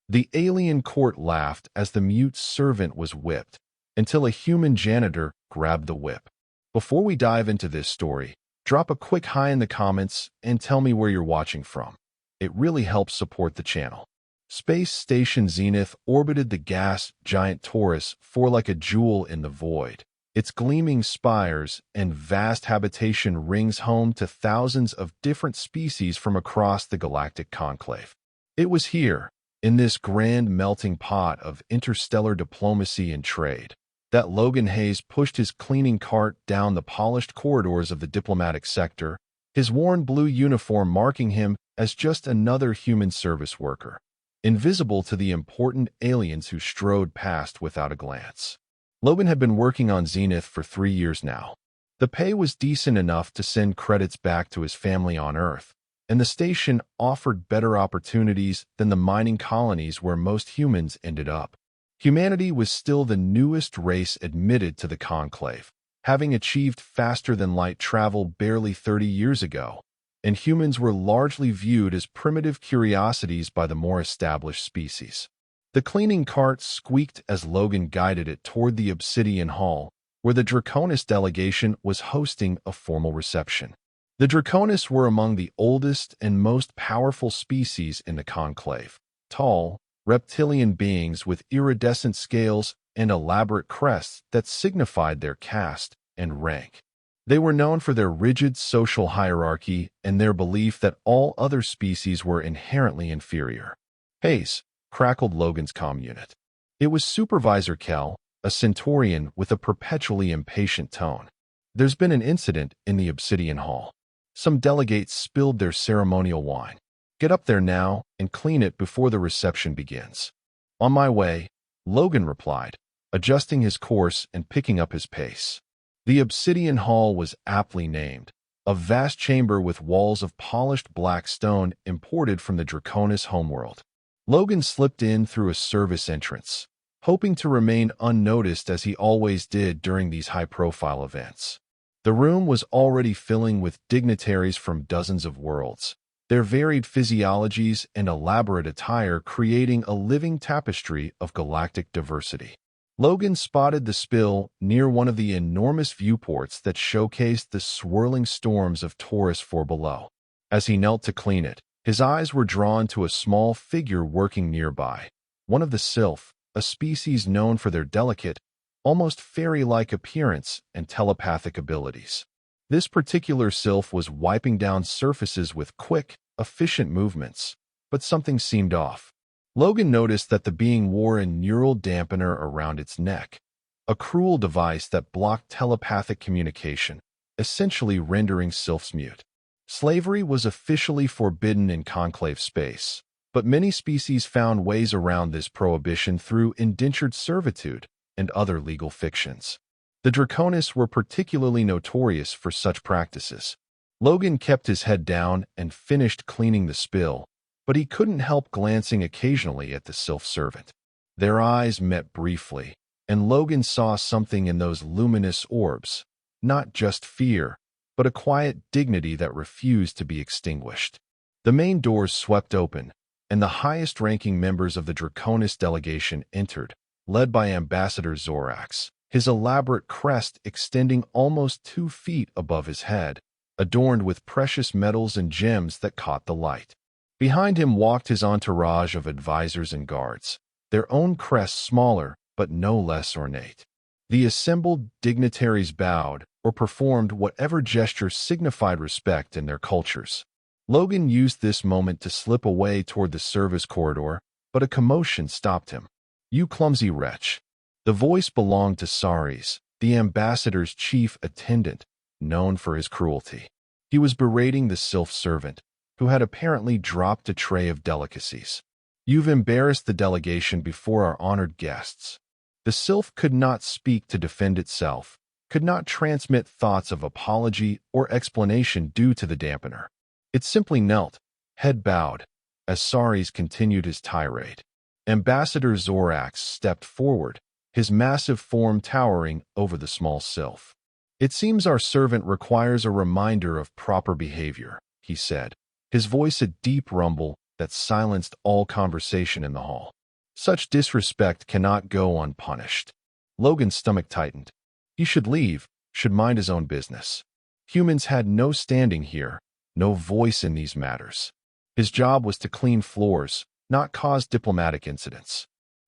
The alien court laughed as the mute servant was whipped, until a human janitor grabbed the whip. Before we dive into this story, drop a quick hi in the comments and tell me where you're watching from. It really helps support the channel. Space Station Zenith orbited the gas giant Taurus for like a jewel in the void. Its gleaming spires and vast habitation rings home to thousands of different species from across the galactic conclave. It was here, in this grand melting pot of interstellar diplomacy and trade, that Logan Hayes pushed his cleaning cart down the polished corridors of the diplomatic sector, his worn blue uniform marking him as just another human service worker, invisible to the important aliens who strode past without a glance. Logan had been working on Zenith for 3 years now. The pay was decent enough to send credits back to his family on Earth, and the station offered better opportunities than the mining colonies where most humans ended up. Humanity was still the newest race admitted to the conclave, having achieved faster-than-light travel barely 30 years ago, and humans were largely viewed as primitive curiosities by the more established species. The cleaning cart squeaked as Logan guided it toward the Obsidian Hall, where the Draconis delegation was hosting a formal reception. The Draconis were among the oldest and most powerful species in the conclave, tall, reptilian beings with iridescent scales and elaborate crests that signified their caste and rank. They were known for their rigid social hierarchy and their belief that all other species were inherently inferior. Hayes, crackled Logan's comm unit. It was Supervisor Kell, a Centaurian with a perpetually impatient tone. There's been an incident in the Obsidian Hall. Some delegates spilled their ceremonial wine. Get up there now and clean it before the reception begins. On my way, Logan replied, adjusting his course and picking up his pace. The Obsidian Hall was aptly named, a vast chamber with walls of polished black stone imported from the Draconis homeworld. Logan slipped in through a service entrance, hoping to remain unnoticed as he always did during these high-profile events. The room was already filling with dignitaries from dozens of worlds, their varied physiologies and elaborate attire creating a living tapestry of galactic diversity. Logan spotted the spill near one of the enormous viewports that showcased the swirling storms of Taurus for below. As he knelt to clean it, his eyes were drawn to a small figure working nearby, one of the sylph, a species known for their delicate, almost fairy-like appearance and telepathic abilities. This particular sylph was wiping down surfaces with quick, efficient movements, but something seemed off. Logan noticed that the being wore a neural dampener around its neck, a cruel device that blocked telepathic communication, essentially rendering sylphs mute. Slavery was officially forbidden in conclave space, but many species found ways around this prohibition through indentured servitude and other legal fictions. The Draconis were particularly notorious for such practices. Logan kept his head down and finished cleaning the spill, but he couldn't help glancing occasionally at the sylph servant. Their eyes met briefly, and Logan saw something in those luminous orbs, not just fear, but a quiet dignity that refused to be extinguished. The main doors swept open, and the highest-ranking members of the Draconis delegation entered, led by Ambassador Zorax, his elaborate crest extending almost 2 feet above his head, adorned with precious metals and gems that caught the light. Behind him walked his entourage of advisors and guards, their own crests smaller but no less ornate. The assembled dignitaries bowed or performed whatever gesture signified respect in their cultures. Logan used this moment to slip away toward the service corridor, but a commotion stopped him. "You clumsy wretch." The voice belonged to Saris, the ambassador's chief attendant, known for his cruelty. He was berating the sylph servant, who had apparently dropped a tray of delicacies. "You've embarrassed the delegation before our honored guests." The sylph could not speak to defend itself, could not transmit thoughts of apology or explanation due to the dampener. It simply knelt, head bowed, as Saris continued his tirade. Ambassador Zorax stepped forward, his massive form towering over the small sylph. "It seems our servant requires a reminder of proper behavior," he said, his voice a deep rumble that silenced all conversation in the hall. Such disrespect cannot go unpunished. Logan's stomach tightened. He should leave, should mind his own business. Humans had no standing here, no voice in these matters. His job was to clean floors, not cause diplomatic incidents.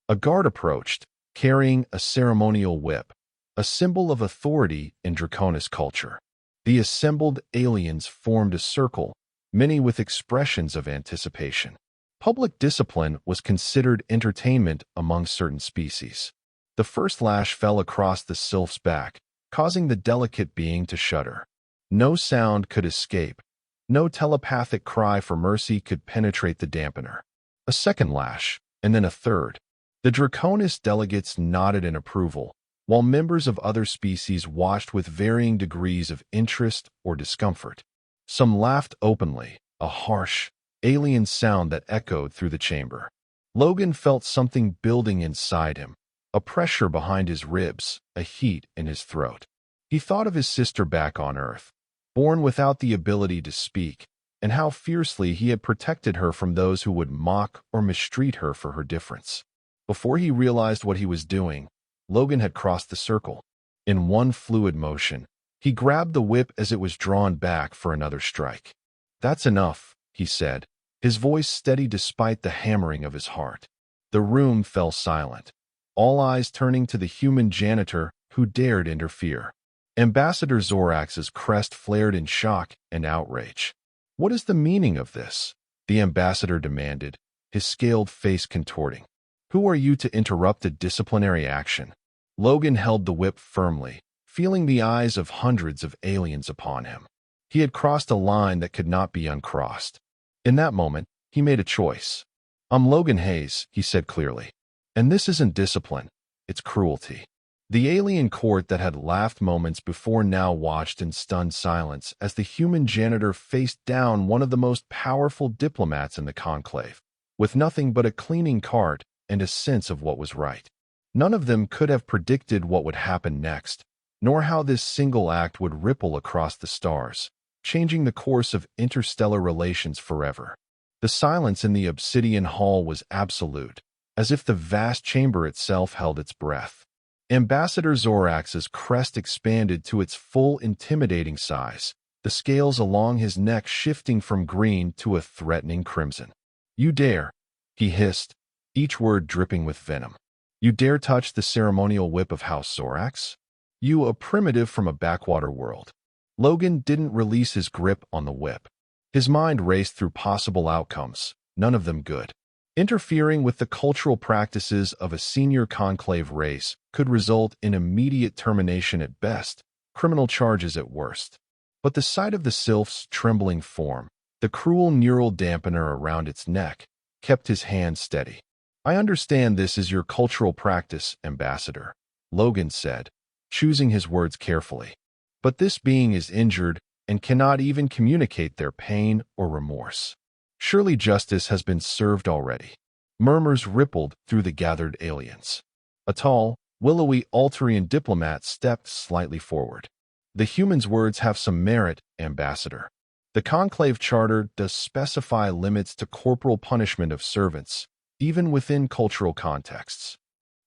A guard approached, carrying a ceremonial whip, a symbol of authority in Draconis culture. The assembled aliens formed a circle, many with expressions of anticipation. Public discipline was considered entertainment among certain species. The first lash fell across the sylph's back, causing the delicate being to shudder. No sound could escape. No telepathic cry for mercy could penetrate the dampener. A second lash, and then a third. The Draconis delegates nodded in approval, while members of other species watched with varying degrees of interest or discomfort. Some laughed openly, a harsh, alien sound that echoed through the chamber. Logan felt something building inside him, a pressure behind his ribs, a heat in his throat. He thought of his sister back on Earth, born without the ability to speak, and how fiercely he had protected her from those who would mock or mistreat her for her difference. Before he realized what he was doing, Logan had crossed the circle. In one fluid motion, he grabbed the whip as it was drawn back for another strike. "That's enough," he said, his voice steady despite the hammering of his heart. The room fell silent, all eyes turning to the human janitor who dared interfere. Ambassador Zorax's crest flared in shock and outrage. "What is the meaning of this?" the ambassador demanded, his scaled face contorting. "Who are you to interrupt a disciplinary action?" Logan held the whip firmly, feeling the eyes of hundreds of aliens upon him. He had crossed a line that could not be uncrossed. In that moment, he made a choice. "I'm Logan Hayes," he said clearly. "And this isn't discipline, it's cruelty." The alien court that had laughed moments before now watched in stunned silence as the human janitor faced down one of the most powerful diplomats in the conclave, with nothing but a cleaning cart and a sense of what was right. None of them could have predicted what would happen next, nor how this single act would ripple across the stars, changing the course of interstellar relations forever. The silence in the obsidian hall was absolute, as if the vast chamber itself held its breath. Ambassador Zorax's crest expanded to its full intimidating size, the scales along his neck shifting from green to a threatening crimson. "You dare," he hissed, each word dripping with venom. "You dare touch the ceremonial whip of House Zorax? You, a primitive from a backwater world." Logan didn't release his grip on the whip. His mind raced through possible outcomes, none of them good. Interfering with the cultural practices of a senior conclave race could result in immediate termination at best, criminal charges at worst. But the sight of the sylph's trembling form, the cruel neural dampener around its neck, kept his hand steady. "I understand this is your cultural practice, Ambassador," Logan said, choosing his words carefully. "But this being is injured and cannot even communicate their pain or remorse. Surely justice has been served already." Murmurs rippled through the gathered aliens. A tall, willowy Altarian diplomat stepped slightly forward. "The human's words have some merit, Ambassador. The Conclave Charter does specify limits to corporal punishment of servants, even within cultural contexts."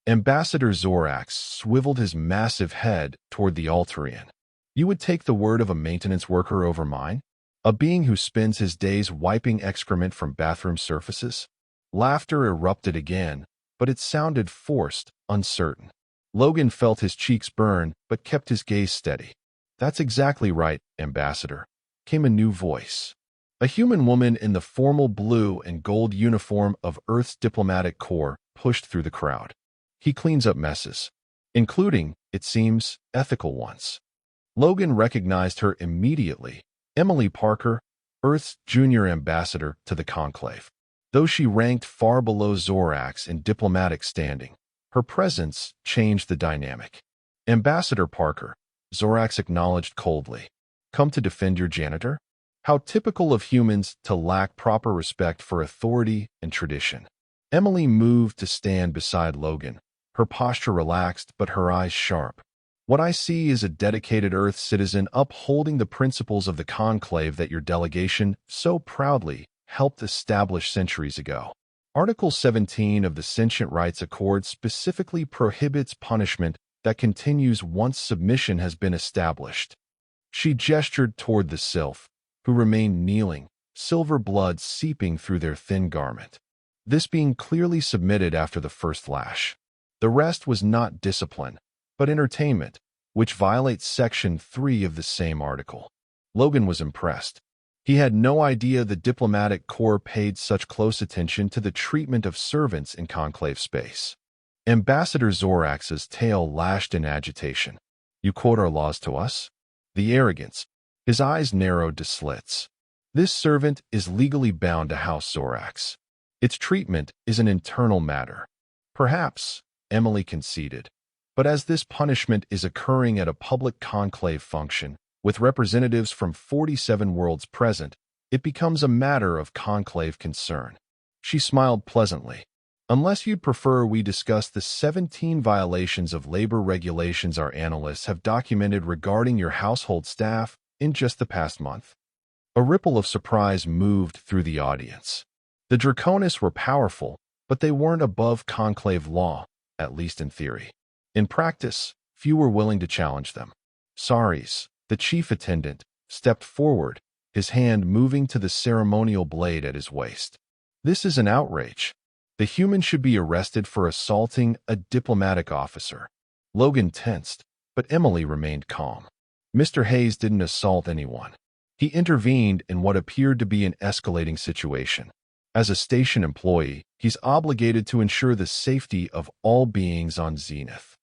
Ambassador Zorax swiveled his massive head toward the Altarian. "You would take the word of a maintenance worker over mine? A being who spends his days wiping excrement from bathroom surfaces?" Laughter erupted again, but it sounded forced, uncertain. Logan felt his cheeks burn, but kept his gaze steady. "That's exactly right, Ambassador," came a new voice. A human woman in the formal blue and gold uniform of Earth's diplomatic corps pushed through the crowd. "He cleans up messes, including, it seems, ethical ones." Logan recognized her immediately. Emily Parker, Earth's junior ambassador to the Conclave. Though she ranked far below Zorax in diplomatic standing, her presence changed the dynamic. "Ambassador Parker," Zorax acknowledged coldly. "Come to defend your janitor?" How typical of humans to lack proper respect for authority and tradition. Emily moved to stand beside Logan, her posture relaxed but her eyes sharp. "What I see is a dedicated Earth citizen upholding the principles of the conclave that your delegation so proudly helped establish centuries ago." Article 17 of the Sentient Rights Accord specifically prohibits punishment that continues once submission has been established. She gestured toward the sylph, who remained kneeling, silver blood seeping through their thin garment. This being clearly submitted after the first lash. The rest was not discipline, but entertainment, which violates Section 3 of the same article. Logan was impressed. He had no idea the diplomatic corps paid such close attention to the treatment of servants in conclave space. Ambassador Zorax's tail lashed in agitation. "You quote our laws to us?" The arrogance. His eyes narrowed to slits. "This servant is legally bound to House Zorax. Its treatment is an internal matter." "Perhaps," Emily conceded. "But as this punishment is occurring at a public conclave function, with representatives from 47 worlds present, it becomes a matter of conclave concern." She smiled pleasantly. "Unless you'd prefer we discuss the 17 violations of labor regulations our analysts have documented regarding your household staff in just the past month." A ripple of surprise moved through the audience. The Draconists were powerful, but they weren't above conclave law, at least in theory. In practice, few were willing to challenge them. Saris, the chief attendant, stepped forward, his hand moving to the ceremonial blade at his waist. "This is an outrage. The human should be arrested for assaulting a diplomatic officer." Logan tensed, but Emily remained calm. Mr. Hayes didn't assault anyone. He intervened in what appeared to be an escalating situation. As a station employee, he's obligated to ensure the safety of all beings on Zenith.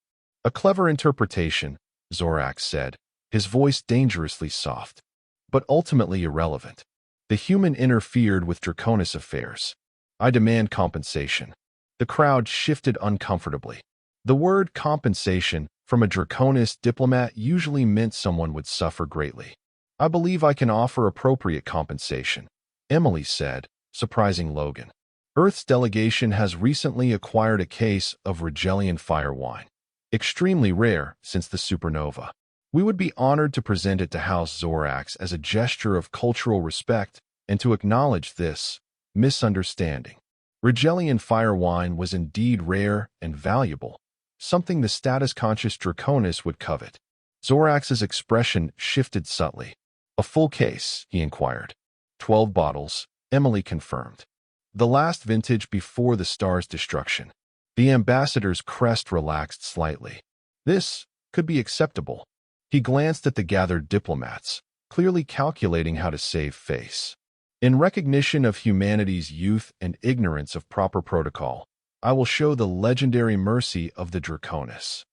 "A clever interpretation," Zorax said, his voice dangerously soft, "but ultimately irrelevant. The human interfered with Draconis affairs. I demand compensation." The crowd shifted uncomfortably. The word compensation from a Draconis diplomat usually meant someone would suffer greatly. "I believe I can offer appropriate compensation," Emily said, surprising Logan. "Earth's delegation has recently acquired a case of Rigelian fire wine, extremely rare since the supernova. We would be honored to present it to House Zorax as a gesture of cultural respect and to acknowledge this misunderstanding." Rigelian fire wine was indeed rare and valuable, something the status-conscious Draconis would covet. Zorax's expression shifted subtly. "A full case?" he inquired. 12 bottles, Emily confirmed. "The last vintage before the star's destruction." The ambassador's crest relaxed slightly. This could be acceptable. He glanced at the gathered diplomats, clearly calculating how to save face. "In recognition of humanity's youth and ignorance of proper protocol, I will show the legendary mercy of the Draconis."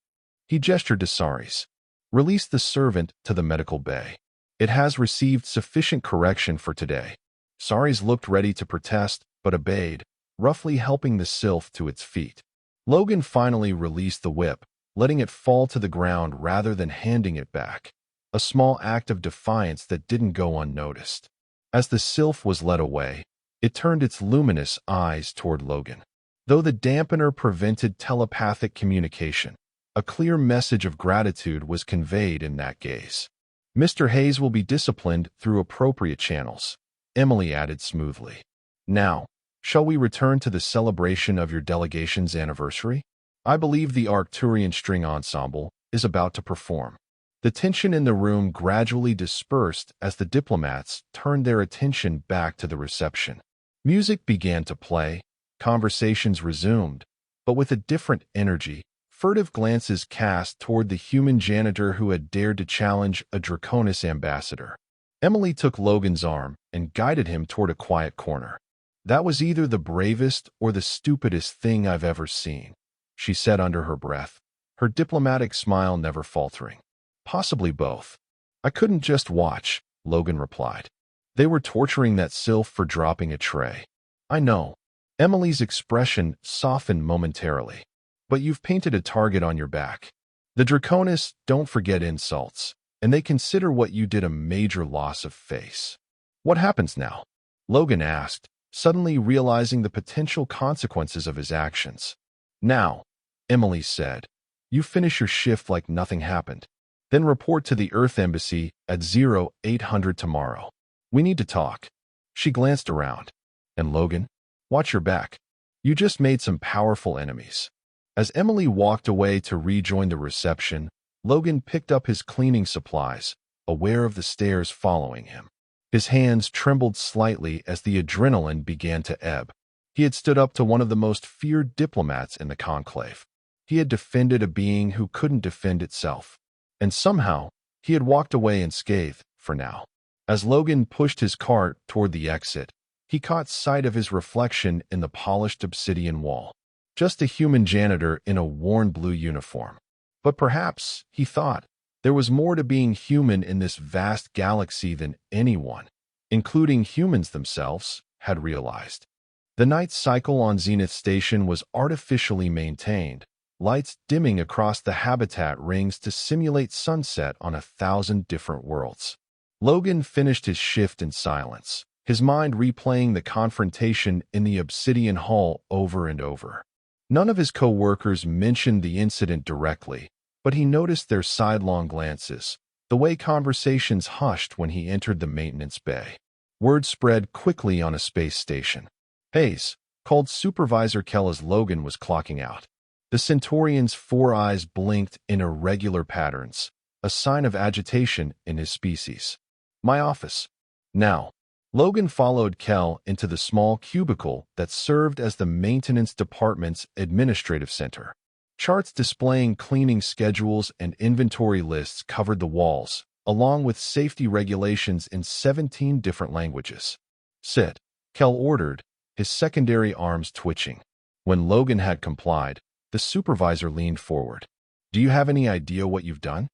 He gestured to Saris. "Release the servant to the medical bay. It has received sufficient correction for today." Saris looked ready to protest, but obeyed, roughly helping the sylph to its feet. Logan finally released the whip, letting it fall to the ground rather than handing it back, a small act of defiance that didn't go unnoticed. As the sylph was led away, it turned its luminous eyes toward Logan. Though the dampener prevented telepathic communication, a clear message of gratitude was conveyed in that gaze. "Mr. Hayes will be disciplined through appropriate channels," Emily added smoothly. "Now, shall we return to the celebration of your delegation's anniversary? I believe the Arcturian String Ensemble is about to perform." The tension in the room gradually dispersed as the diplomats turned their attention back to the reception. Music began to play, conversations resumed, but with a different energy. Furtive glances cast toward the human janitor who had dared to challenge a Draconis ambassador. Emily took Logan's arm and guided him toward a quiet corner. "That was either the bravest or the stupidest thing I've ever seen," she said under her breath, her diplomatic smile never faltering. "Possibly both." "I couldn't just watch," Logan replied. "They were torturing that sylph for dropping a tray." "I know." Emily's expression softened momentarily. "But you've painted a target on your back. The Draconis don't forget insults, and they consider what you did a major loss of face." "What happens now?" Logan asked, suddenly realizing the potential consequences of his actions. "Now," Emily said, "you finish your shift like nothing happened. Then report to the Earth Embassy at 0800 tomorrow. We need to talk." She glanced around. "And Logan, watch your back." You just made some powerful enemies. As Emily walked away to rejoin the reception, Logan picked up his cleaning supplies, aware of the stares following him. His hands trembled slightly as the adrenaline began to ebb. He had stood up to one of the most feared diplomats in the conclave. He had defended a being who couldn't defend itself. And somehow, he had walked away unscathed, for now. As Logan pushed his cart toward the exit, he caught sight of his reflection in the polished obsidian wall. Just a human janitor in a worn blue uniform. But perhaps, he thought, there was more to being human in this vast galaxy than anyone, including humans themselves, had realized. The night cycle on Zenith Station was artificially maintained, lights dimming across the habitat rings to simulate sunset on 1,000 different worlds. Logan finished his shift in silence, his mind replaying the confrontation in the obsidian hall over and over. None of his co-workers mentioned the incident directly, but he noticed their sidelong glances, the way conversations hushed when he entered the maintenance bay. Word spread quickly on a space station. "Hayes," called Supervisor Kell as Logan was clocking out. The Centaurian's 4 eyes blinked in irregular patterns, a sign of agitation in his species. "My office." Now. Logan followed Kell into the small cubicle that served as the maintenance department's administrative center. Charts displaying cleaning schedules and inventory lists covered the walls, along with safety regulations in 17 different languages. "Sit," Kell ordered, his secondary arms twitching. When Logan had complied, the supervisor leaned forward. "Do you have any idea what you've done?"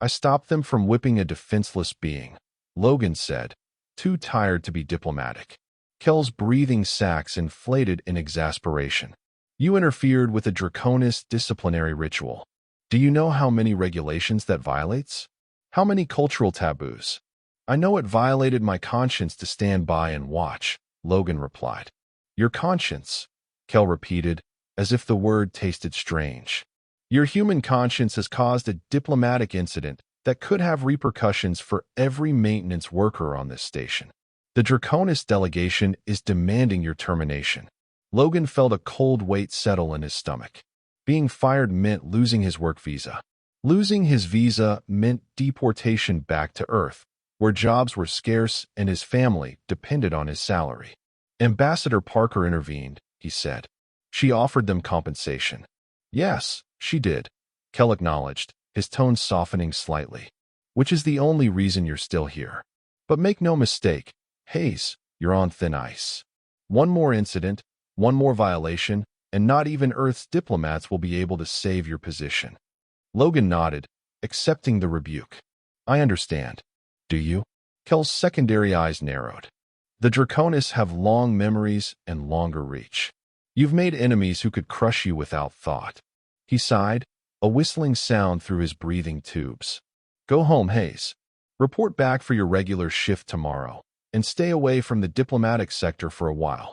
"I stopped them from whipping a defenseless being," Logan said, too tired to be diplomatic. Kell's breathing sacs inflated in exasperation. "You interfered with a draconian disciplinary ritual. Do you know how many regulations that violates? How many cultural taboos?" "I know it violated my conscience to stand by and watch," Logan replied. "Your conscience," Kell repeated, as if the word tasted strange. "Your human conscience has caused a diplomatic incident that could have repercussions for every maintenance worker on this station. The Draconis delegation is demanding your termination." Logan felt a cold weight settle in his stomach. Being fired meant losing his work visa. Losing his visa meant deportation back to Earth, where jobs were scarce and his family depended on his salary. Ambassador Parker intervened, he said. "She offered them compensation." "Yes, she did," Kell acknowledged, his tone softening slightly. "Which is the only reason you're still here. But make no mistake, Hayes, you're on thin ice. One more incident, one more violation, and not even Earth's diplomats will be able to save your position." Logan nodded, accepting the rebuke. "I understand. Do you?" Kell's secondary eyes narrowed. "The Draconis have long memories and longer reach. You've made enemies who could crush you without thought." He sighed, a whistling sound through his breathing tubes. "Go home, Hayes. Report back for your regular shift tomorrow, and stay away from the diplomatic sector for a while."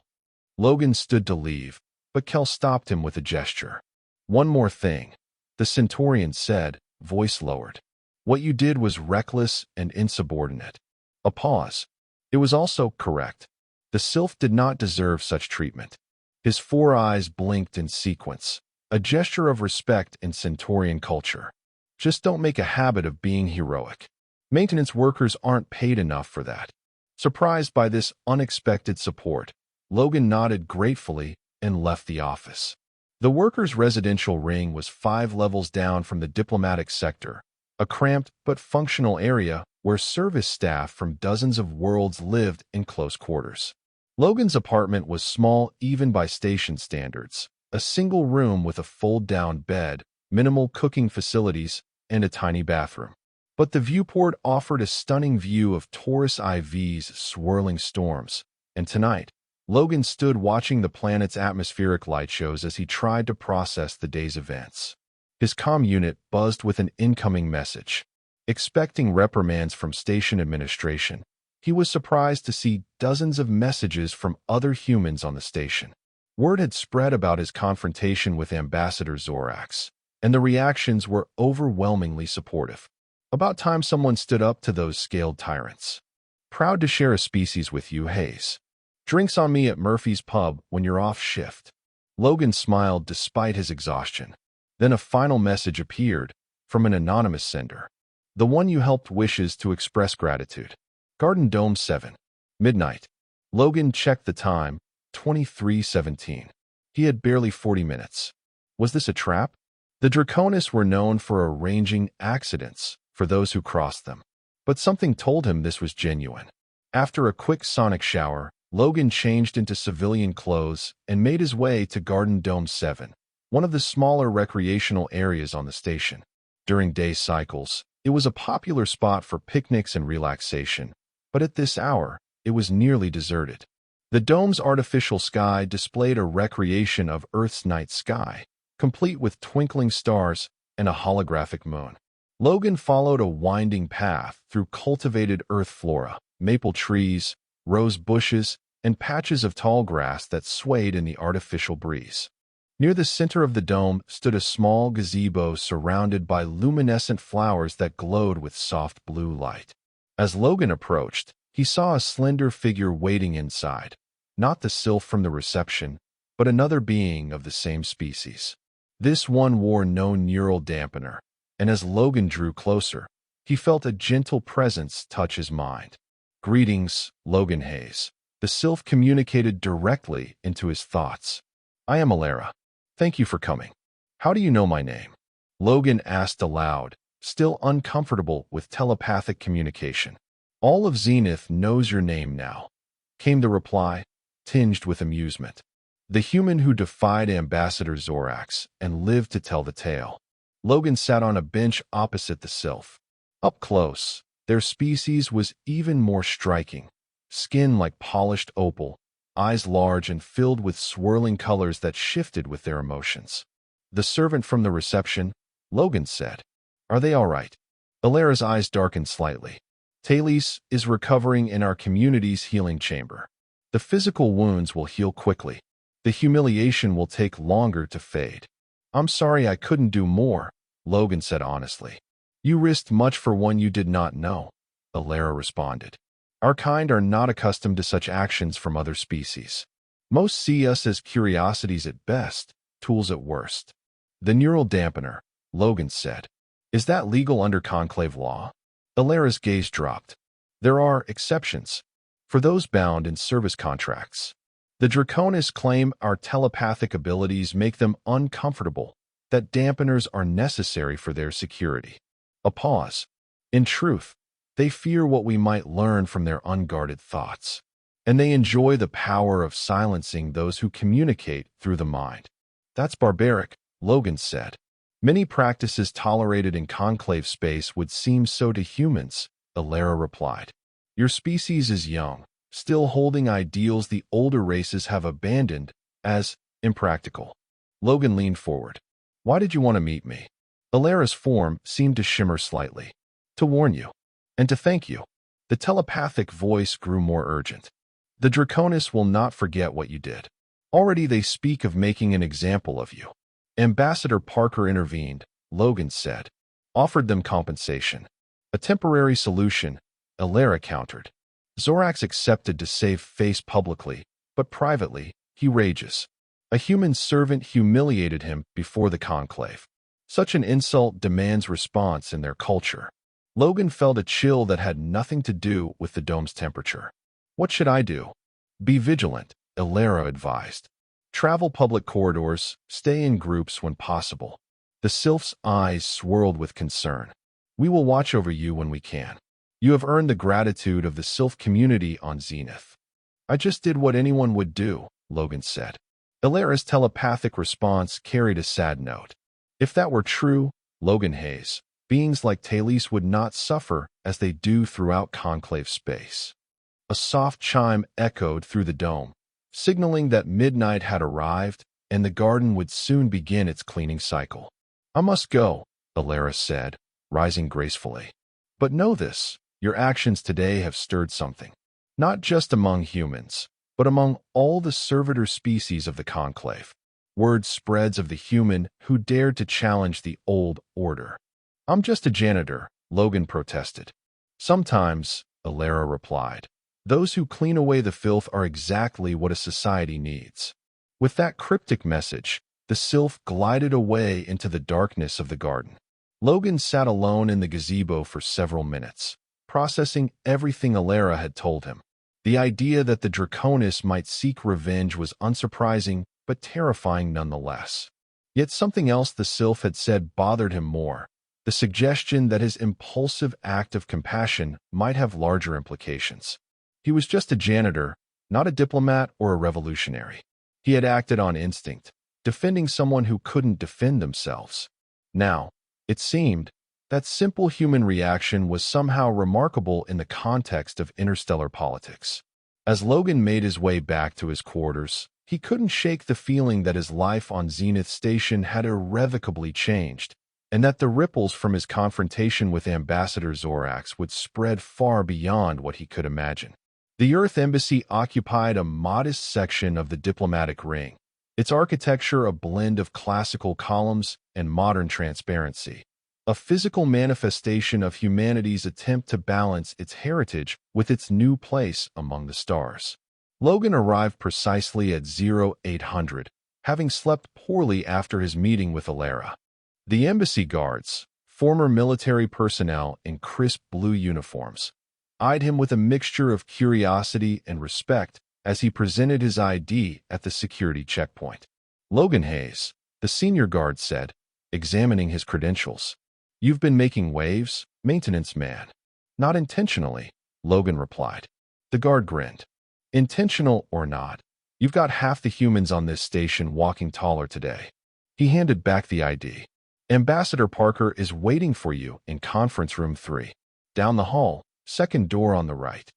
Logan stood to leave, but Kell stopped him with a gesture. "One more thing," the Centaurian said, voice lowered. "What you did was reckless and insubordinate." A pause. It was also correct. The sylph did not deserve such treatment. His 4 eyes blinked in sequence, a gesture of respect in Centaurian culture. Just don't make a habit of being heroic. Maintenance workers aren't paid enough for that. Surprised by this unexpected support, Logan nodded gratefully and left the office. The workers' residential ring was 5 levels down from the diplomatic sector, a cramped but functional area where service staff from dozens of worlds lived in close quarters. Logan's apartment was small even by station standards, a single room with a fold-down bed, minimal cooking facilities, and a tiny bathroom. But the viewport offered a stunning view of Taurus IV's swirling storms, and tonight, Logan stood watching the planet's atmospheric light shows as he tried to process the day's events. His comm unit buzzed with an incoming message. Expecting reprimands from station administration, he was surprised to see dozens of messages from other humans on the station. Word had spread about his confrontation with Ambassador Zorax, and the reactions were overwhelmingly supportive. About time someone stood up to those scaled tyrants. "Proud to share a species with you, Hayes. Drinks on me at Murphy's Pub when you're off shift." Logan smiled despite his exhaustion. Then a final message appeared from an anonymous sender. The one you helped wishes to express gratitude. Garden Dome 7. Midnight. Logan checked the time, 23:17. He had barely 40 minutes. Was this a trap? The Draconis were known for arranging accidents for those who crossed them. But something told him this was genuine. After a quick sonic shower, Logan changed into civilian clothes and made his way to Garden Dome 7, one of the smaller recreational areas on the station. During day cycles, it was a popular spot for picnics and relaxation, but at this hour, it was nearly deserted. The dome's artificial sky displayed a recreation of Earth's night sky, complete with twinkling stars and a holographic moon. Logan followed a winding path through cultivated earth flora, maple trees, rose bushes, and patches of tall grass that swayed in the artificial breeze. Near the center of the dome stood a small gazebo surrounded by luminescent flowers that glowed with soft blue light. As Logan approached, he saw a slender figure waiting inside, not the sylph from the reception, but another being of the same species. This one wore no neural dampener, and as Logan drew closer, he felt a gentle presence touch his mind. "Greetings, Logan Hayes." The sylph communicated directly into his thoughts. "I am Alara. Thank you for coming." "How do you know my name?" Logan asked aloud, still uncomfortable with telepathic communication. "All of Zenith knows your name now," came the reply, tinged with amusement. "The human who defied Ambassador Zorax and lived to tell the tale." Logan sat on a bench opposite the sylph. Up close, their species was even more striking. Skin like polished opal, eyes large and filled with swirling colors that shifted with their emotions. "The servant from the reception," Logan said. "Are they all right?" Alara's eyes darkened slightly. "Thales is recovering in our community's healing chamber. The physical wounds will heal quickly. The humiliation will take longer to fade." "I'm sorry I couldn't do more," Logan said honestly. "You risked much for one you did not know," Alara responded. "Our kind are not accustomed to such actions from other species. Most see us as curiosities at best, tools at worst." "The neural dampener," Logan said. "Is that legal under Conclave law?" Alara's gaze dropped. "There are exceptions. For those bound in service contracts. The Draconis claim our telepathic abilities make them uncomfortable, that dampeners are necessary for their security." A pause. "In truth, they fear what we might learn from their unguarded thoughts. And they enjoy the power of silencing those who communicate through the mind." "That's barbaric," Logan said. "Many practices tolerated in conclave space would seem so to humans," Alara replied. "Your species is young, still holding ideals the older races have abandoned as impractical." Logan leaned forward. "Why did you want to meet me?" Alara's form seemed to shimmer slightly. "To warn you. And to thank you." The telepathic voice grew more urgent. "The Draconis will not forget what you did. Already they speak of making an example of you." Ambassador Parker intervened, Logan said. "Offered them compensation. A temporary solution," Alara countered. "Zorax accepted to save face publicly, but privately, he rages. A human servant humiliated him before the conclave. Such an insult demands response in their culture." Logan felt a chill that had nothing to do with the dome's temperature. "What should I do?" "Be vigilant," Alara advised. "Travel public corridors, stay in groups when possible." The sylph's eyes swirled with concern. "We will watch over you when we can. You have earned the gratitude of the sylph community on Zenith." "I just did what anyone would do," Logan said. Alara's telepathic response carried a sad note. "If that were true, Logan Hayes, beings like Thales would not suffer as they do throughout conclave space." A soft chime echoed through the dome, signaling that midnight had arrived and the garden would soon begin its cleaning cycle. "I must go," Alara said, rising gracefully. "But know this, your actions today have stirred something. Not just among humans, but among all the servitor species of the conclave. Word spreads of the human who dared to challenge the old order." "I'm just a janitor," Logan protested. "Sometimes," Alara replied, "those who clean away the filth are exactly what a society needs." With that cryptic message, the sylph glided away into the darkness of the garden. Logan sat alone in the gazebo for several minutes, processing everything Alara had told him. The idea that the Draconis might seek revenge was unsurprising, but terrifying nonetheless. Yet something else the sylph had said bothered him more, the suggestion that his impulsive act of compassion might have larger implications. He was just a janitor, not a diplomat or a revolutionary. He had acted on instinct, defending someone who couldn't defend themselves. Now, it seemed, that simple human reaction was somehow remarkable in the context of interstellar politics. As Logan made his way back to his quarters, he couldn't shake the feeling that his life on Zenith Station had irrevocably changed, and that the ripples from his confrontation with Ambassador Zorax would spread far beyond what he could imagine. The Earth Embassy occupied a modest section of the diplomatic ring, its architecture a blend of classical columns and modern transparency, a physical manifestation of humanity's attempt to balance its heritage with its new place among the stars. Logan arrived precisely at 0800, having slept poorly after his meeting with Alara. The embassy guards, former military personnel in crisp blue uniforms, eyed him with a mixture of curiosity and respect as he presented his ID at the security checkpoint. Logan Hayes, the senior guard said, examining his credentials. "You've been making waves, maintenance man." "Not intentionally," Logan replied. The guard grinned. "Intentional or not, you've got half the humans on this station walking taller today." He handed back the ID. "Ambassador Parker is waiting for you in conference room 3. Down the hall, second door on the right."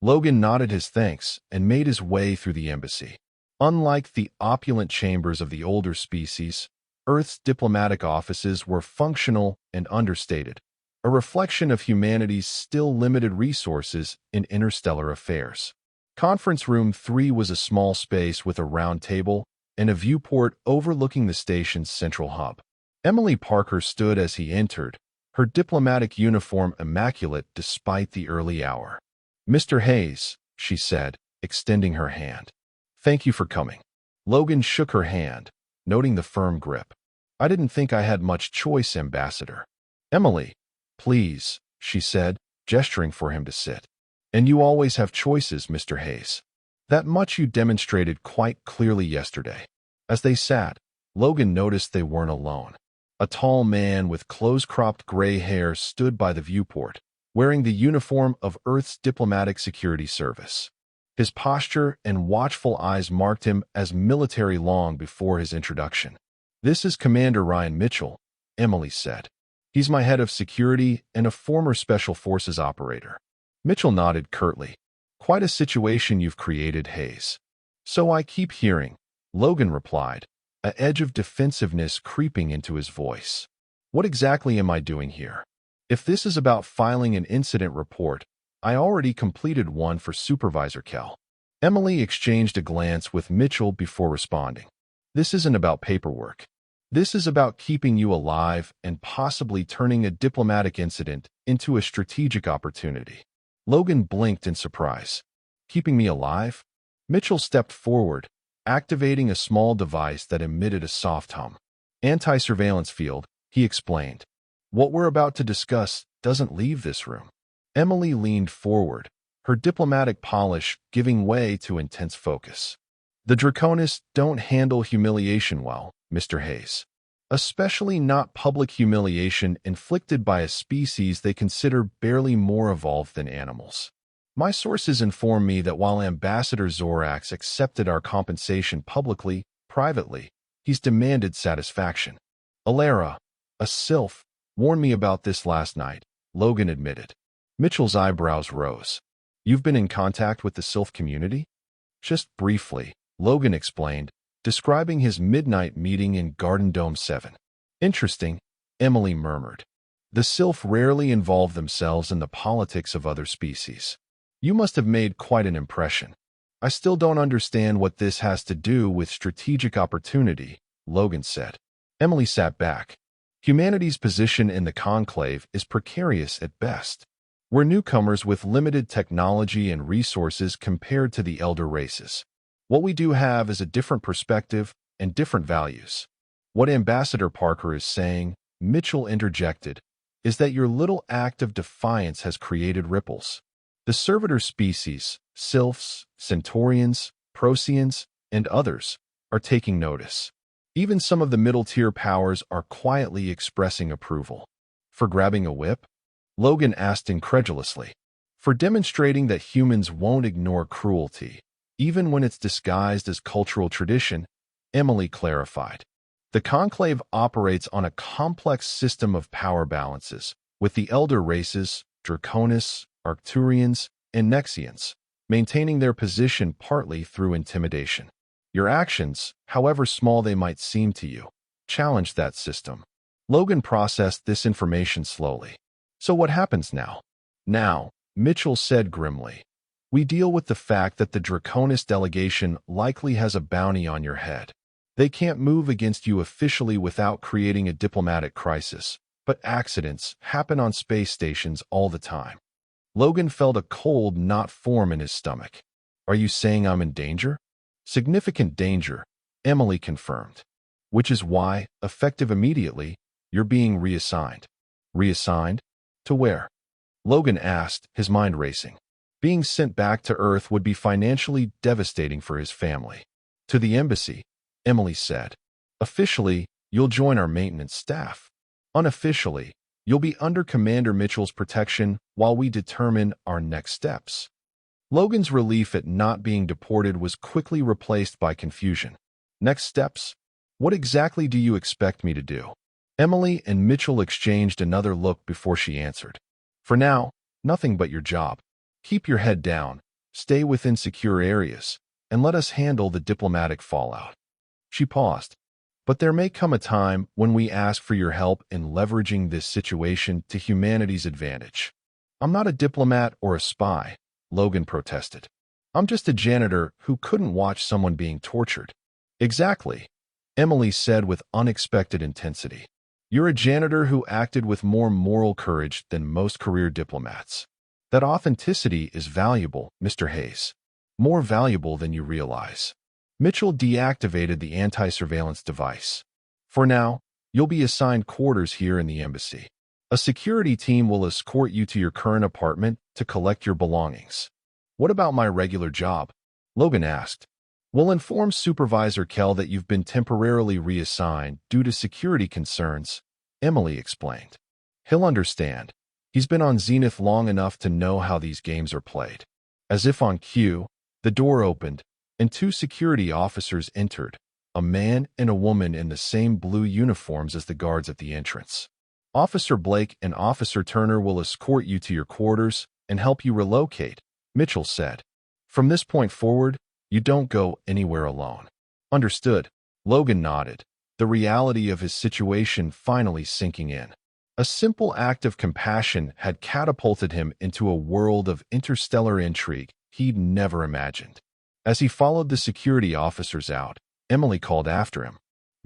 Logan nodded his thanks and made his way through the embassy. Unlike the opulent chambers of the older species, Earth's diplomatic offices were functional and understated, a reflection of humanity's still limited resources in interstellar affairs. Conference Room 3 was a small space with a round table and a viewport overlooking the station's central hub. Emily Parker stood as he entered, her diplomatic uniform immaculate despite the early hour. "Mr. Hayes," she said, extending her hand. "Thank you for coming." Logan shook her hand, noting the firm grip. "I didn't think I had much choice, Ambassador." "Emily, please," she said, gesturing for him to sit. "And you always have choices, Mr. Hayes. That much you demonstrated quite clearly yesterday." As they sat, Logan noticed they weren't alone. A tall man with close-cropped gray hair stood by the viewport, wearing the uniform of Earth's Diplomatic Security Service. His posture and watchful eyes marked him as military long before his introduction. "This is Commander Ryan Mitchell," Emily said. "He's my head of security and a former Special Forces operator." Mitchell nodded curtly. "Quite a situation you've created, Hayes." "So I keep hearing," Logan replied, an edge of defensiveness creeping into his voice. "What exactly am I doing here? If this is about filing an incident report, I already completed one for Supervisor Kell." Emily exchanged a glance with Mitchell before responding. "This isn't about paperwork. This is about keeping you alive and possibly turning a diplomatic incident into a strategic opportunity." Logan blinked in surprise. "Keeping me alive?" Mitchell stepped forward, activating a small device that emitted a soft hum. "Anti-surveillance field," he explained. "What we're about to discuss doesn't leave this room." Emily leaned forward, her diplomatic polish giving way to intense focus. "The Draconis don't handle humiliation well, Mr. Hayes. Especially not public humiliation inflicted by a species they consider barely more evolved than animals. My sources inform me that while Ambassador Zorax accepted our compensation publicly, privately, he's demanded satisfaction. Alara, a sylph, warned me about this last night," Logan admitted. Mitchell's eyebrows rose. "You've been in contact with the sylph community?" "Just briefly," Logan explained, describing his midnight meeting in Garden Dome 7. "Interesting," Emily murmured. "The sylph rarely involve themselves in the politics of other species. You must have made quite an impression." "I still don't understand what this has to do with strategic opportunity," Logan said. Emily sat back. "Humanity's position in the conclave is precarious at best. We're newcomers with limited technology and resources compared to the elder races. What we do have is a different perspective and different values. What Ambassador Parker is saying, Mitchell interjected, is that your little act of defiance has created ripples. The servitor species, sylphs, centaurians, Procyans, and others, are taking notice. Even some of the middle-tier powers are quietly expressing approval. For grabbing a whip? Logan asked incredulously. For demonstrating that humans won't ignore cruelty, even when it's disguised as cultural tradition, Emily clarified. The Conclave operates on a complex system of power balances, with the elder races, Draconis, Arcturians, and Nexians, maintaining their position partly through intimidation. Your actions, however small they might seem to you, challenge that system. Logan processed this information slowly. So what happens now? Now, Mitchell said grimly, we deal with the fact that the Draconis delegation likely has a bounty on your head. They can't move against you officially without creating a diplomatic crisis, but accidents happen on space stations all the time. Logan felt a cold knot form in his stomach. Are you saying I'm in danger? Significant danger, Emily confirmed. Which is why, effective immediately, you're being reassigned. Reassigned? To where? Logan asked, his mind racing. Being sent back to Earth would be financially devastating for his family. To the embassy, Emily said. Officially, you'll join our maintenance staff. Unofficially, you'll be under Commander Mitchell's protection while we determine our next steps. Logan's relief at not being deported was quickly replaced by confusion. Next steps? What exactly do you expect me to do? Emily and Mitchell exchanged another look before she answered. For now, nothing but your job. Keep your head down, stay within secure areas, and let us handle the diplomatic fallout. She paused. But there may come a time when we ask for your help in leveraging this situation to humanity's advantage. I'm not a diplomat or a spy, Logan protested. I'm just a janitor who couldn't watch someone being tortured. Exactly, Emily said with unexpected intensity. You're a janitor who acted with more moral courage than most career diplomats. That authenticity is valuable, Mr. Hayes. More valuable than you realize. Mitchell deactivated the anti-surveillance device. For now, you'll be assigned quarters here in the embassy. A security team will escort you to your current apartment to collect your belongings. What about my regular job? Logan asked. We'll inform Supervisor Kell that you've been temporarily reassigned due to security concerns, Emily explained. He'll understand. He's been on Zenith long enough to know how these games are played. As if on cue, the door opened, and two security officers entered, a man and a woman in the same blue uniforms as the guards at the entrance. Officer Blake and Officer Turner will escort you to your quarters and help you relocate, Mitchell said. From this point forward, you don't go anywhere alone. Understood. Logan nodded, the reality of his situation finally sinking in. A simple act of compassion had catapulted him into a world of interstellar intrigue he'd never imagined. As he followed the security officers out, Emily called after him.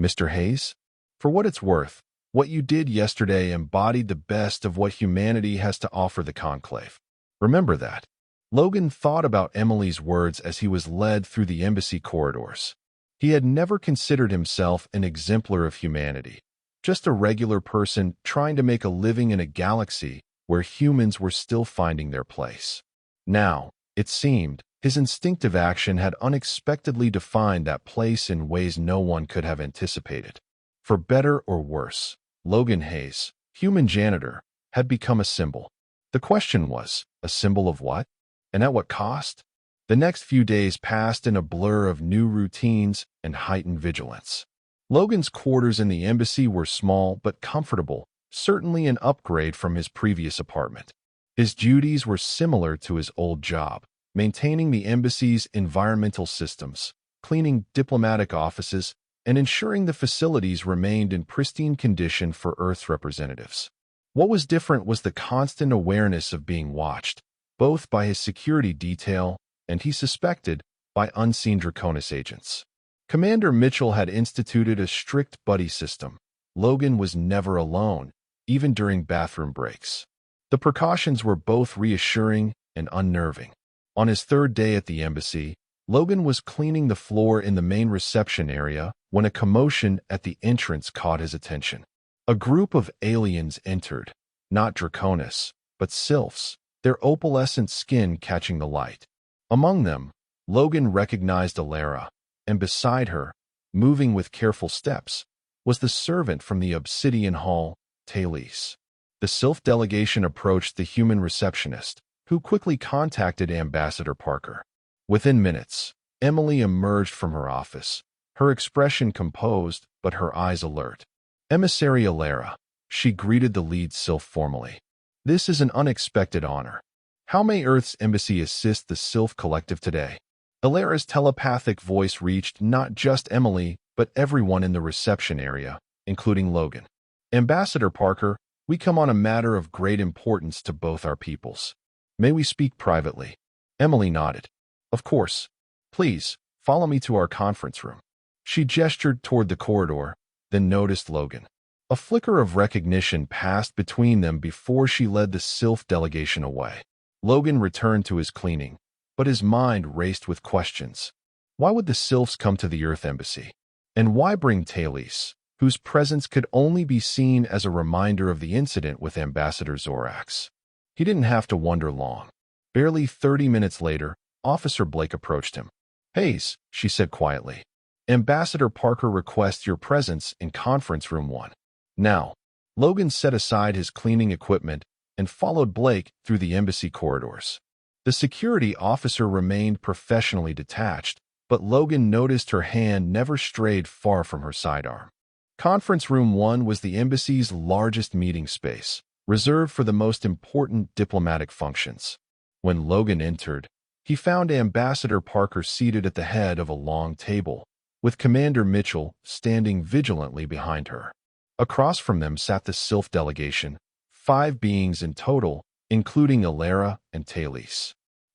Mr. Hayes? For what it's worth, what you did yesterday embodied the best of what humanity has to offer the Conclave. Remember that. Logan thought about Emily's words as he was led through the embassy corridors. He had never considered himself an exemplar of humanity, just a regular person trying to make a living in a galaxy where humans were still finding their place. Now, it seemed, his instinctive action had unexpectedly defined that place in ways no one could have anticipated. For better or worse, Logan Hayes, human janitor, had become a symbol. The question was, a symbol of what? And at what cost? The next few days passed in a blur of new routines and heightened vigilance. Logan's quarters in the embassy were small but comfortable, certainly an upgrade from his previous apartment. His duties were similar to his old job, maintaining the embassy's environmental systems, cleaning diplomatic offices, and ensuring the facilities remained in pristine condition for Earth's representatives. What was different was the constant awareness of being watched, both by his security detail and, he suspected, by unseen Draconis agents. Commander Mitchell had instituted a strict buddy system. Logan was never alone, even during bathroom breaks. The precautions were both reassuring and unnerving. On his third day at the embassy, Logan was cleaning the floor in the main reception area when a commotion at the entrance caught his attention. A group of aliens entered, not Draconis, but sylphs, their opalescent skin catching the light. Among them, Logan recognized Alara, and beside her, moving with careful steps, was the servant from the Obsidian Hall, Talise. The sylph delegation approached the human receptionist, who quickly contacted Ambassador Parker. Within minutes, Emily emerged from her office, her expression composed but her eyes alert. Emissary Alara, she greeted the lead sylph formally. This is an unexpected honor. How may Earth's embassy assist the sylph collective today? Alara's telepathic voice reached not just Emily, but everyone in the reception area, including Logan. Ambassador Parker, we come on a matter of great importance to both our peoples. May we speak privately? Emily nodded. Of course. Please, follow me to our conference room. She gestured toward the corridor, then noticed Logan. A flicker of recognition passed between them before she led the sylph delegation away. Logan returned to his cleaning, but his mind raced with questions. Why would the sylphs come to the Earth Embassy? And why bring Talise, whose presence could only be seen as a reminder of the incident with Ambassador Zorax? He didn't have to wonder long. Barely 30 minutes later, Officer Blake approached him. Hayes, she said quietly. Ambassador Parker requests your presence in Conference Room 1. Now, Logan set aside his cleaning equipment and followed Blake through the embassy corridors. The security officer remained professionally detached, but Logan noticed her hand never strayed far from her sidearm. Conference Room 1 was the embassy's largest meeting space, reserved for the most important diplomatic functions. When Logan entered, he found Ambassador Parker seated at the head of a long table, with Commander Mitchell standing vigilantly behind her. Across from them sat the sylph delegation, 5 beings in total, including Alara and Talise.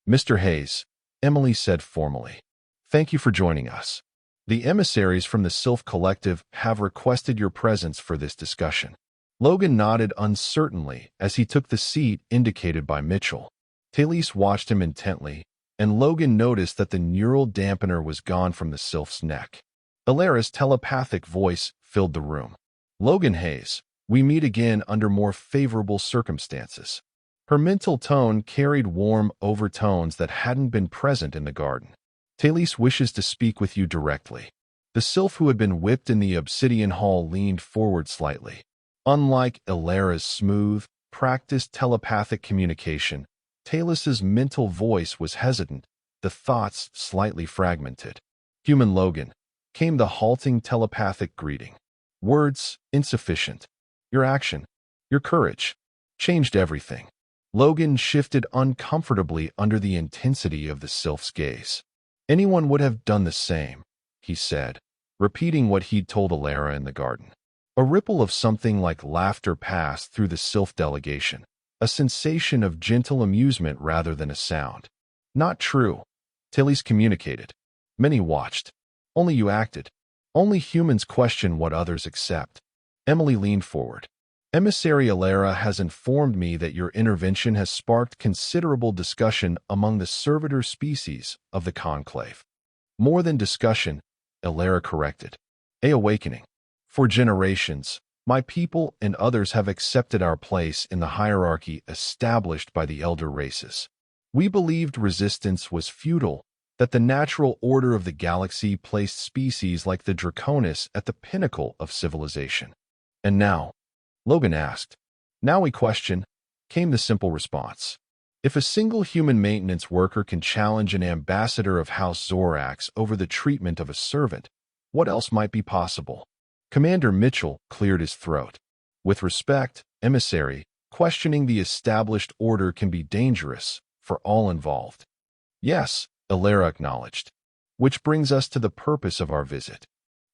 Mr. Hayes, Emily said formally. Thank you for joining us. The emissaries from the Sylph Collective have requested your presence for this discussion. Logan nodded uncertainly as he took the seat indicated by Mitchell. Talise watched him intently, and Logan noticed that the neural dampener was gone from the sylph's neck. Alara's telepathic voice filled the room. Logan Hayes, we meet again under more favorable circumstances. Her mental tone carried warm overtones that hadn't been present in the garden. Talise wishes to speak with you directly. The sylph who had been whipped in the Obsidian Hall leaned forward slightly. Unlike Alara's smooth, practiced telepathic communication, Talis's mental voice was hesitant, the thoughts slightly fragmented. Human Logan, came the halting telepathic greeting. Words, insufficient. Your action, your courage, changed everything. Logan shifted uncomfortably under the intensity of the sylph's gaze. Anyone would have done the same, he said, repeating what he'd told Alara in the garden. A ripple of something like laughter passed through the sylph delegation, a sensation of gentle amusement rather than a sound. Not true, Talise communicated. Many watched. Only you acted. Only humans question what others accept. Emily leaned forward. Emissary Alara has informed me that your intervention has sparked considerable discussion among the servitor species of the Conclave. More than discussion, Alara corrected. A awakening. For generations, my people and others have accepted our place in the hierarchy established by the elder races. We believed resistance was futile, that the natural order of the galaxy placed species like the Draconis at the pinnacle of civilization. And now, Logan asked. Now we question, came the simple response. If a single human maintenance worker can challenge an ambassador of House Zorax over the treatment of a servant, what else might be possible? Commander Mitchell cleared his throat. With respect, emissary, questioning the established order can be dangerous for all involved. Yes, Alara acknowledged. Which brings us to the purpose of our visit.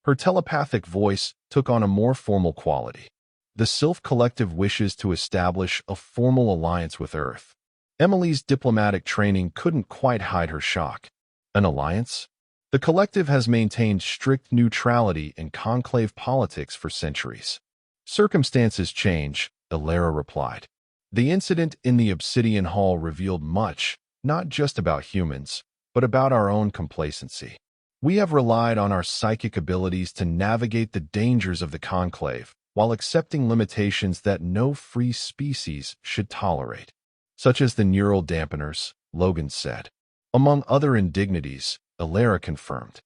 Her telepathic voice took on a more formal quality. The Sylph Collective wishes to establish a formal alliance with Earth. Emily's diplomatic training couldn't quite hide her shock. An alliance? The Collective has maintained strict neutrality in conclave politics for centuries. Circumstances change, Alara replied. The incident in the Obsidian Hall revealed much, not just about humans, but about our own complacency. We have relied on our psychic abilities to navigate the dangers of the conclave, while accepting limitations that no free species should tolerate, such as the neural dampeners, Logan said. Among other indignities, Alara confirmed.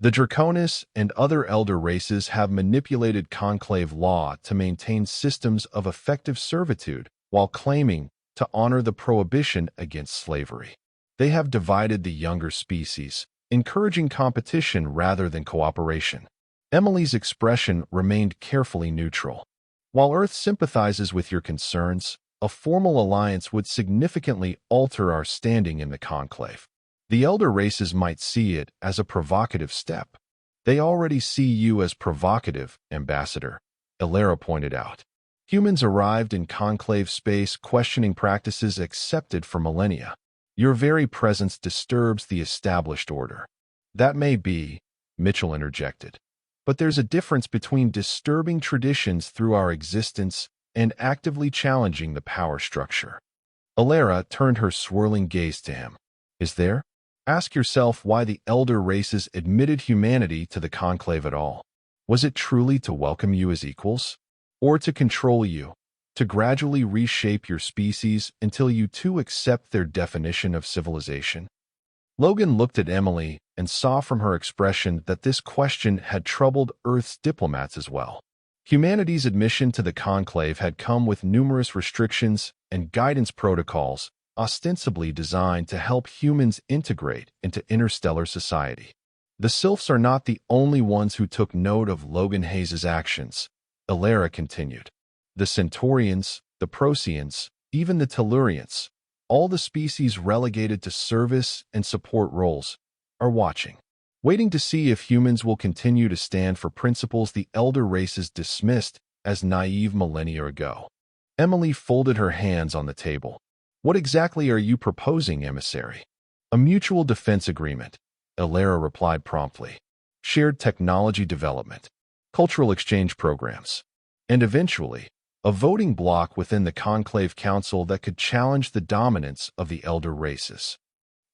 The Draconis and other elder races have manipulated conclave law to maintain systems of effective servitude while claiming to honor the prohibition against slavery. They have divided the younger species, encouraging competition rather than cooperation. Emily's expression remained carefully neutral. While Earth sympathizes with your concerns, a formal alliance would significantly alter our standing in the conclave. The elder races might see it as a provocative step. They already see you as provocative, Ambassador, Alara pointed out. Humans arrived in conclave space questioning practices accepted for millennia. Your very presence disturbs the established order. That may be, Mitchell interjected. But there's a difference between disturbing traditions through our existence and actively challenging the power structure. Alara turned her swirling gaze to him. Is there? Ask yourself why the elder races admitted humanity to the conclave at all. Was it truly to welcome you as equals? Or to control you, to gradually reshape your species until you too accept their definition of civilization? Logan looked at Emily and saw from her expression that this question had troubled Earth's diplomats as well. Humanity's admission to the conclave had come with numerous restrictions and guidance protocols ostensibly designed to help humans integrate into interstellar society. The Sylphs are not the only ones who took note of Logan Hayes's actions, Alara continued. The Centaurians, the Procyans, even the Tellurians, all the species relegated to service and support roles, are watching, waiting to see if humans will continue to stand for principles the elder races dismissed as naive millennia ago. Emily folded her hands on the table. What exactly are you proposing, emissary? A mutual defense agreement, Alara replied promptly. Shared technology development, cultural exchange programs, and eventually, a voting bloc within the Conclave Council that could challenge the dominance of the elder races.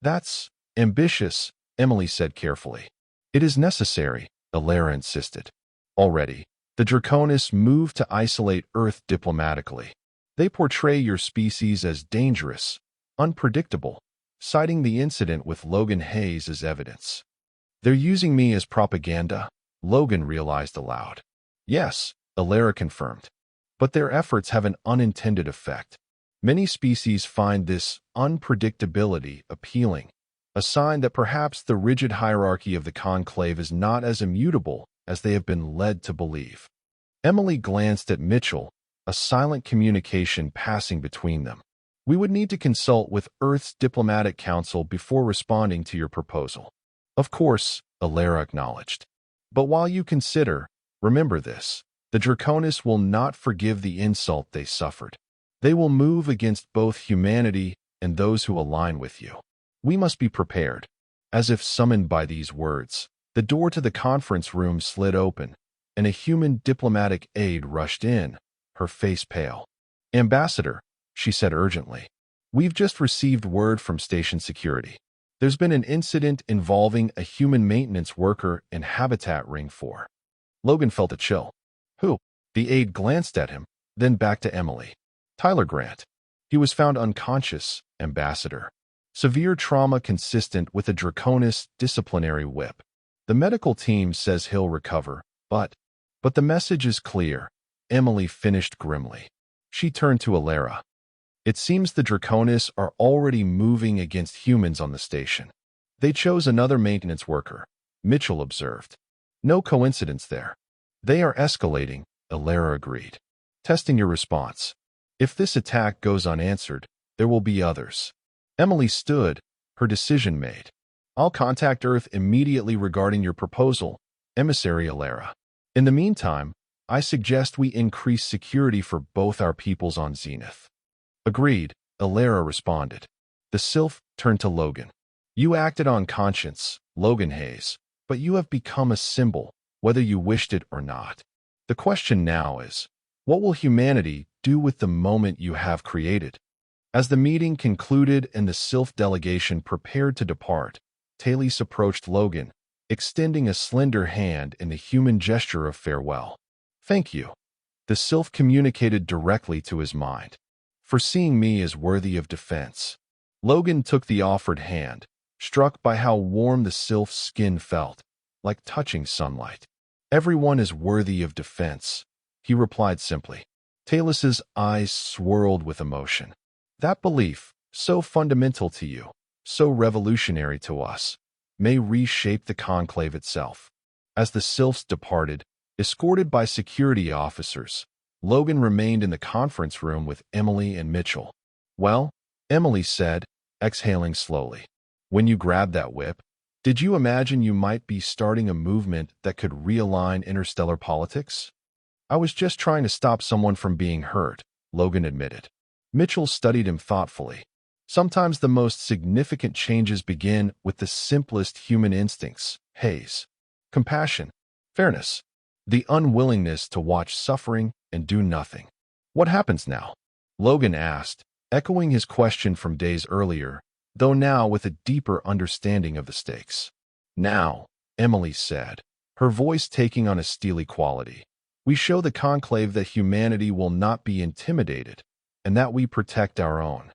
That's ambitious, Emily said carefully. It is necessary, Alara insisted. Already, the Draconis moved to isolate Earth diplomatically. They portray your species as dangerous, unpredictable, citing the incident with Logan Hayes as evidence. They're using me as propaganda, Logan realized aloud. Yes, Alara confirmed. But their efforts have an unintended effect. Many species find this unpredictability appealing, a sign that perhaps the rigid hierarchy of the conclave is not as immutable as they have been led to believe. Emily glanced at Mitchell, a silent communication passing between them. We would need to consult with Earth's diplomatic council before responding to your proposal. Of course, Alara acknowledged. But while you consider, remember this. The Draconis will not forgive the insult they suffered. They will move against both humanity and those who align with you. We must be prepared. As if summoned by these words, the door to the conference room slid open, and a human diplomatic aide rushed in, her face pale. Ambassador, she said urgently, we've just received word from station security. There's been an incident involving a human maintenance worker in Habitat Ring 4. Logan felt a chill. Who? The aide glanced at him, then back to Emily. Tyler Grant. He was found unconscious, Ambassador. Severe trauma consistent with a Draconis disciplinary whip. The medical team says he'll recover, but the message is clear, Emily finished grimly. She turned to Alara. It seems the Draconis are already moving against humans on the station. They chose another maintenance worker, Mitchell observed. No coincidence there. They are escalating, Alara agreed. Testing your response. If this attack goes unanswered, there will be others. Emily stood, her decision made. I'll contact Earth immediately regarding your proposal, Emissary Alara. In the meantime, I suggest we increase security for both our peoples on Zenith. Agreed, Alara responded. The Sylph turned to Logan. You acted on conscience, Logan Hayes, but you have become a symbol, whether you wished it or not. The question now is, what will humanity do with the moment you have created? As the meeting concluded and the Sylph delegation prepared to depart, Talese approached Logan, extending a slender hand in the human gesture of farewell. "Thank you." The sylph communicated directly to his mind. "For seeing me as worthy of defense." Logan took the offered hand, struck by how warm the sylph's skin felt, like touching sunlight. "Everyone is worthy of defense," he replied simply. Talese's eyes swirled with emotion. "That belief, so fundamental to you, so revolutionary to us, may reshape the conclave itself." As the sylphs departed, escorted by security officers, Logan remained in the conference room with Emily and Mitchell. "Well," Emily said, exhaling slowly, "when you grabbed that whip, did you imagine you might be starting a movement that could realign interstellar politics?" "I was just trying to stop someone from being hurt," Logan admitted. Mitchell studied him thoughtfully. "Sometimes the most significant changes begin with the simplest human instincts, Hayes. Compassion, fairness, the unwillingness to watch suffering and do nothing." "What happens now?" Logan asked, echoing his question from days earlier, though now with a deeper understanding of the stakes. "Now," Emily said, her voice taking on a steely quality, "we show the conclave that humanity will not be intimidated, and that we protect our own."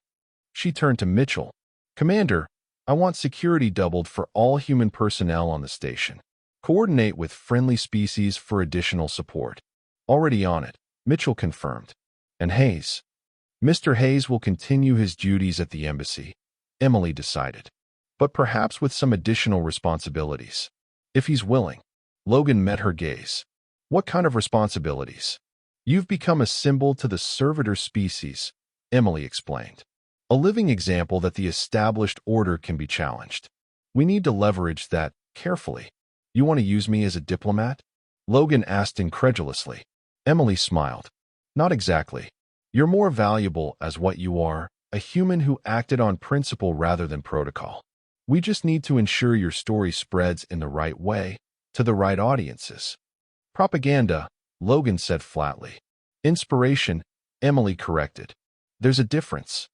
She turned to Mitchell. "Commander, I want security doubled for all human personnel on the station. Coordinate with friendly species for additional support." "Already on it," Mitchell confirmed. "And Hayes?" "Mr. Hayes will continue his duties at the embassy," Emily decided, "but perhaps with some additional responsibilities. If he's willing." Logan met her gaze. "What kind of responsibilities?" "You've become a symbol to the servitor species," Emily explained. "A living example that the established order can be challenged. We need to leverage that carefully." "You want to use me as a diplomat?" Logan asked incredulously. Emily smiled. "Not exactly. You're more valuable as what you are, a human who acted on principle rather than protocol. We just need to ensure your story spreads in the right way, to the right audiences." "Propaganda," Logan said flatly. "Inspiration," Emily corrected. "There's a difference."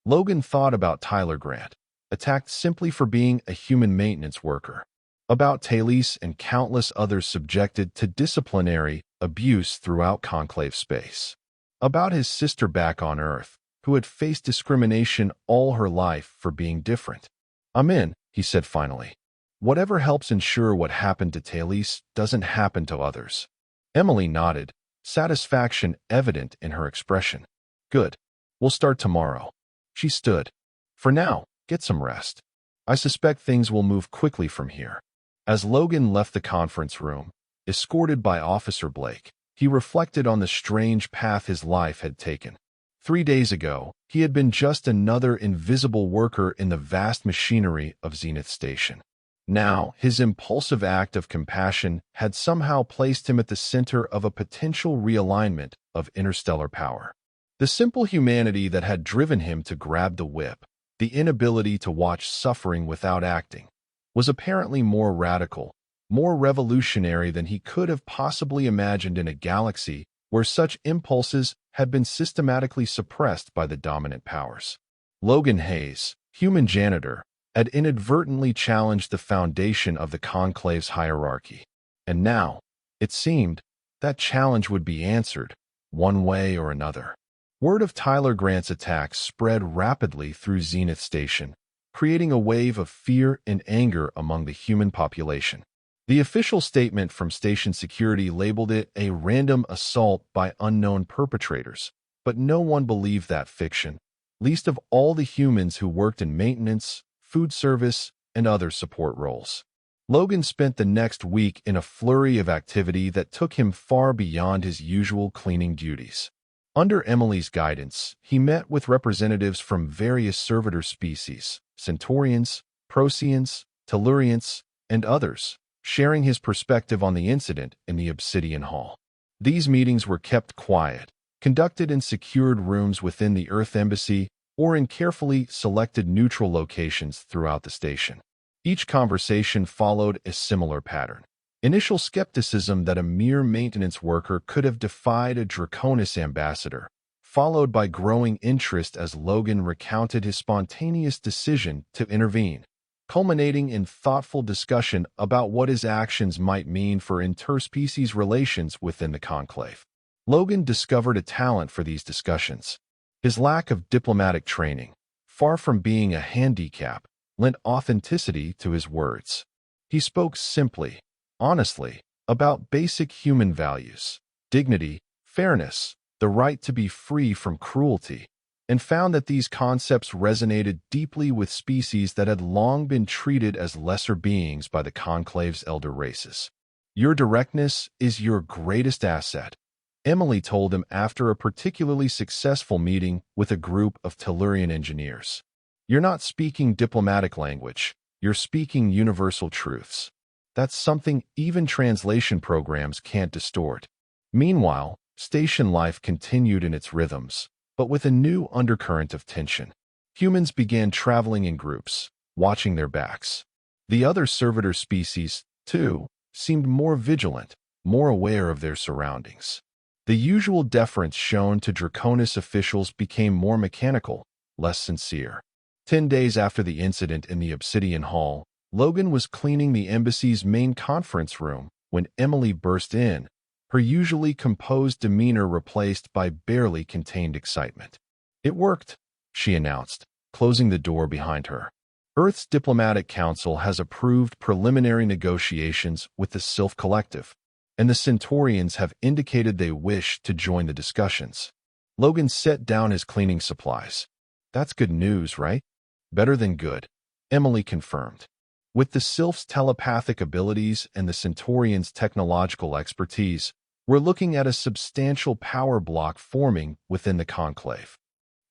Logan thought about Tyler Grant, attacked simply for being a human maintenance worker. About Talese and countless others subjected to disciplinary abuse throughout conclave space. About his sister back on Earth, who had faced discrimination all her life for being different. "I'm in," he said finally. "Whatever helps ensure what happened to Talese doesn't happen to others." Emily nodded, satisfaction evident in her expression. "Good. We'll start tomorrow." She stood. "For now, get some rest. I suspect things will move quickly from here." As Logan left the conference room, escorted by Officer Blake, he reflected on the strange path his life had taken. 3 days ago, he had been just another invisible worker in the vast machinery of Zenith Station. Now, his impulsive act of compassion had somehow placed him at the center of a potential realignment of interstellar power. The simple humanity that had driven him to grab the whip, the inability to watch suffering without acting, was apparently more radical, more revolutionary than he could have possibly imagined in a galaxy where such impulses had been systematically suppressed by the dominant powers. Logan Hayes, human janitor, had inadvertently challenged the foundation of the conclave's hierarchy. And now, it seemed, that challenge would be answered, one way or another. Word of Tyler Grant's attacks spread rapidly through Zenith Station, creating a wave of fear and anger among the human population. The official statement from station security labeled it a random assault by unknown perpetrators, but no one believed that fiction, least of all the humans who worked in maintenance, food service, and other support roles. Logan spent the next week in a flurry of activity that took him far beyond his usual cleaning duties. Under Emily's guidance, he met with representatives from various servitor species, Centaurians, Proteans, Tellurians, and others, sharing his perspective on the incident in the Obsidian Hall. These meetings were kept quiet, conducted in secured rooms within the Earth Embassy or in carefully selected neutral locations throughout the station. Each conversation followed a similar pattern. Initial skepticism that a mere maintenance worker could have defied a Draconis ambassador, followed by growing interest as Logan recounted his spontaneous decision to intervene. culminating in thoughtful discussion about what his actions might mean for interspecies relations within the conclave. Logan discovered a talent for these discussions. His lack of diplomatic training, far from being a handicap, lent authenticity to his words. He spoke simply, honestly, about basic human values, dignity, fairness, the right to be free from cruelty, and found that these concepts resonated deeply with species that had long been treated as lesser beings by the conclave's elder races. "Your directness is your greatest asset," Emily told him after a particularly successful meeting with a group of Tellurian engineers. "You're not speaking diplomatic language, you're speaking universal truths. That's something even translation programs can't distort." Meanwhile, station life continued in its rhythms, but with a new undercurrent of tension. Humans began traveling in groups, watching their backs. The other servitor species, too, seemed more vigilant, more aware of their surroundings. The usual deference shown to Draconis officials became more mechanical, less sincere. 10 days after the incident in the Obsidian Hall, Logan was cleaning the embassy's main conference room when Emily burst in, her usually composed demeanor replaced by barely contained excitement. "It worked," she announced, closing the door behind her. "Earth's Diplomatic Council has approved preliminary negotiations with the Sylph Collective, and the Centaurians have indicated they wish to join the discussions." Logan set down his cleaning supplies. "That's good news, right?" "Better than good," Emily confirmed. "With the Sylph's telepathic abilities and the Centaurians' technological expertise, we're looking at a substantial power block forming within the conclave."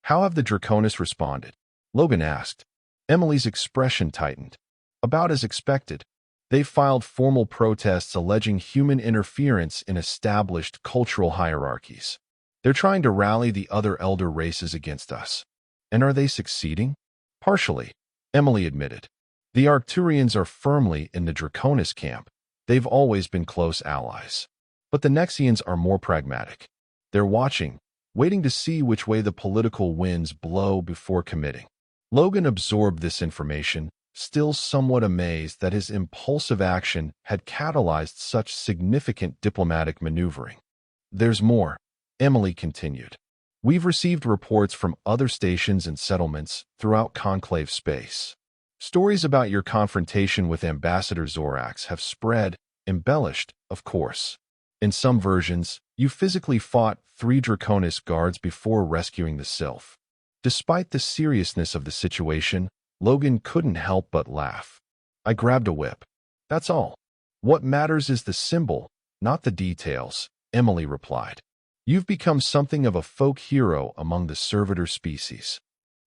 "How have the Draconis responded?" Logan asked. Emily's expression tightened. "About as expected. They've filed formal protests alleging human interference in established cultural hierarchies. They're trying to rally the other elder races against us." "And are they succeeding?" "Partially," Emily admitted. "The Arcturians are firmly in the Draconis camp. They've always been close allies. But the Nexians are more pragmatic. They're watching, waiting to see which way the political winds blow before committing." Logan absorbed this information, still somewhat amazed that his impulsive action had catalyzed such significant diplomatic maneuvering. "There's more," Emily continued. "We've received reports from other stations and settlements throughout conclave space. Stories about your confrontation with Ambassador Zorax have spread, embellished, of course. In some versions, you physically fought 3 Draconis guards before rescuing the Sylph." Despite the seriousness of the situation, Logan couldn't help but laugh. "I grabbed a whip. That's all. What matters is the symbol, not the details," Emily replied. "You've become something of a folk hero among the servitor species.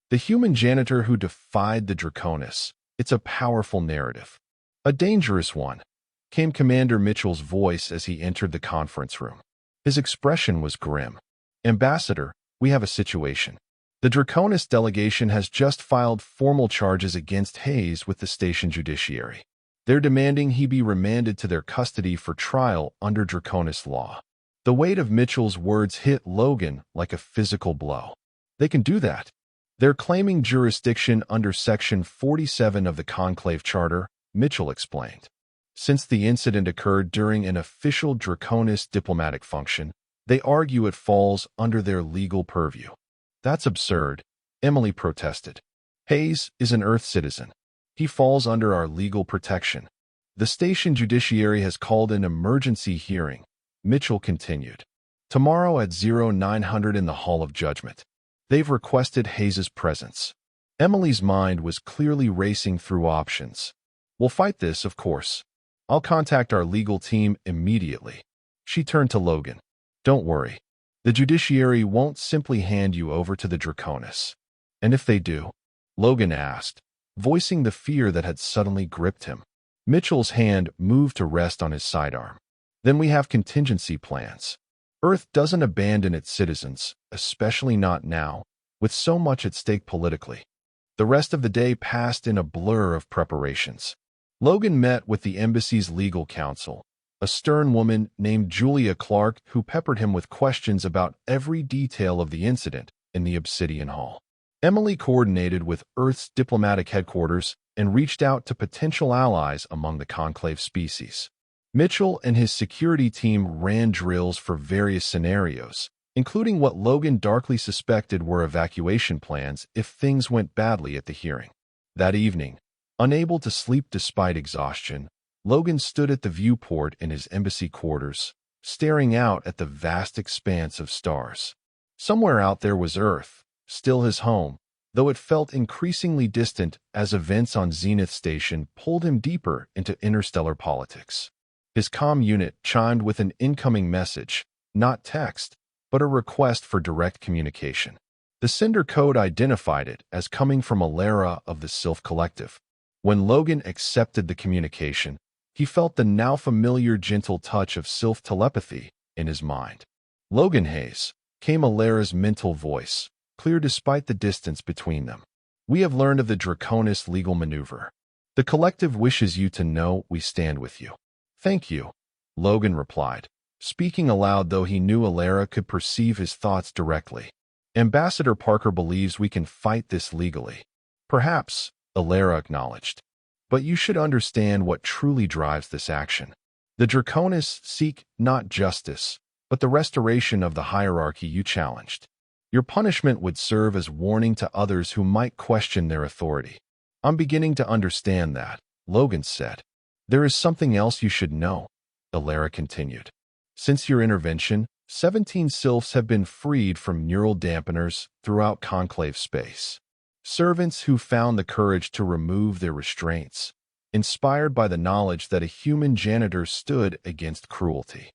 The human janitor who defied the Draconis. It's a powerful narrative. A dangerous one," came Commander Mitchell's voice as he entered the conference room. His expression was grim. "Ambassador, we have a situation. The Draconis delegation has just filed formal charges against Hayes with the station judiciary. They're demanding he be remanded to their custody for trial under Draconis law." The weight of Mitchell's words hit Logan like a physical blow. "They can do that. They're claiming jurisdiction under Section 47 of the Conclave Charter," Mitchell explained. "Since the incident occurred during an official Draconis diplomatic function, they argue it falls under their legal purview." "That's absurd," Emily protested. "Hayes is an Earth citizen. He falls under our legal protection. The station judiciary has called an emergency hearing," Mitchell continued. "Tomorrow at 0900 in the Hall of Judgment. They've requested Hayes's presence." Emily's mind was clearly racing through options. "We'll fight this, of course. I'll contact our legal team immediately." She turned to Logan. "Don't worry. The judiciary won't simply hand you over to the Draconis." "And if they do?" Logan asked, voicing the fear that had suddenly gripped him. Mitchell's hand moved to rest on his sidearm. "Then we have contingency plans. Earth doesn't abandon its citizens, especially not now, with so much at stake politically." The rest of the day passed in a blur of preparations. Logan met with the embassy's legal counsel, a stern woman named Julia Clark who peppered him with questions about every detail of the incident in the Obsidian Hall. Emily coordinated with Earth's diplomatic headquarters and reached out to potential allies among the conclave species. Mitchell and his security team ran drills for various scenarios, including what Logan darkly suspected were evacuation plans if things went badly at the hearing. That evening, unable to sleep despite exhaustion, Logan stood at the viewport in his embassy quarters, staring out at the vast expanse of stars. Somewhere out there was Earth, still his home, though it felt increasingly distant as events on Zenith Station pulled him deeper into interstellar politics. His comm unit chimed with an incoming message, not text, but a request for direct communication. The sender code identified it as coming from Alara of the Sylph Collective. When Logan accepted the communication, he felt the now familiar gentle touch of Sylph telepathy in his mind. "Logan Hayes," came Alara's mental voice, clear despite the distance between them. "We have learned of the Draconis legal maneuver. The Collective wishes you to know we stand with you." "Thank you," Logan replied, speaking aloud though he knew Alara could perceive his thoughts directly. "Ambassador Parker believes we can fight this legally." "Perhaps," Alara acknowledged. "But you should understand what truly drives this action. The Draconis seek not justice, but the restoration of the hierarchy you challenged. Your punishment would serve as warning to others who might question their authority." "I'm beginning to understand that," Logan said. "There is something else you should know," Alara continued. "Since your intervention, 17 sylphs have been freed from neural dampeners throughout conclave space. Servants who found the courage to remove their restraints, inspired by the knowledge that a human janitor stood against cruelty."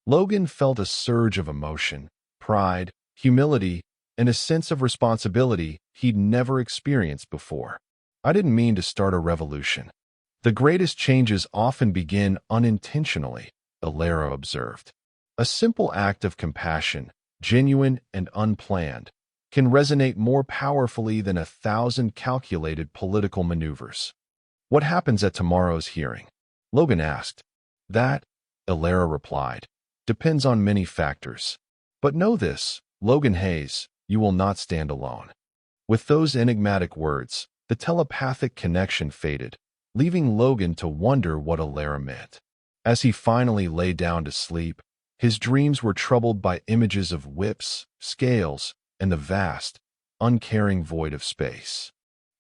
Logan felt a surge of emotion, pride, humility, and a sense of responsibility he'd never experienced before. "I didn't mean to start a revolution. The greatest changes often begin unintentionally," Alara observed. "A simple act of compassion, genuine and unplanned, can resonate more powerfully than 1,000 calculated political maneuvers." "What happens at tomorrow's hearing?" Logan asked. "That," Alara replied, "depends on many factors. But know this, Logan Hayes, you will not stand alone." With those enigmatic words, the telepathic connection faded, leaving Logan to wonder what Alara meant. As he finally lay down to sleep, his dreams were troubled by images of whips, scales, and the vast, uncaring void of space.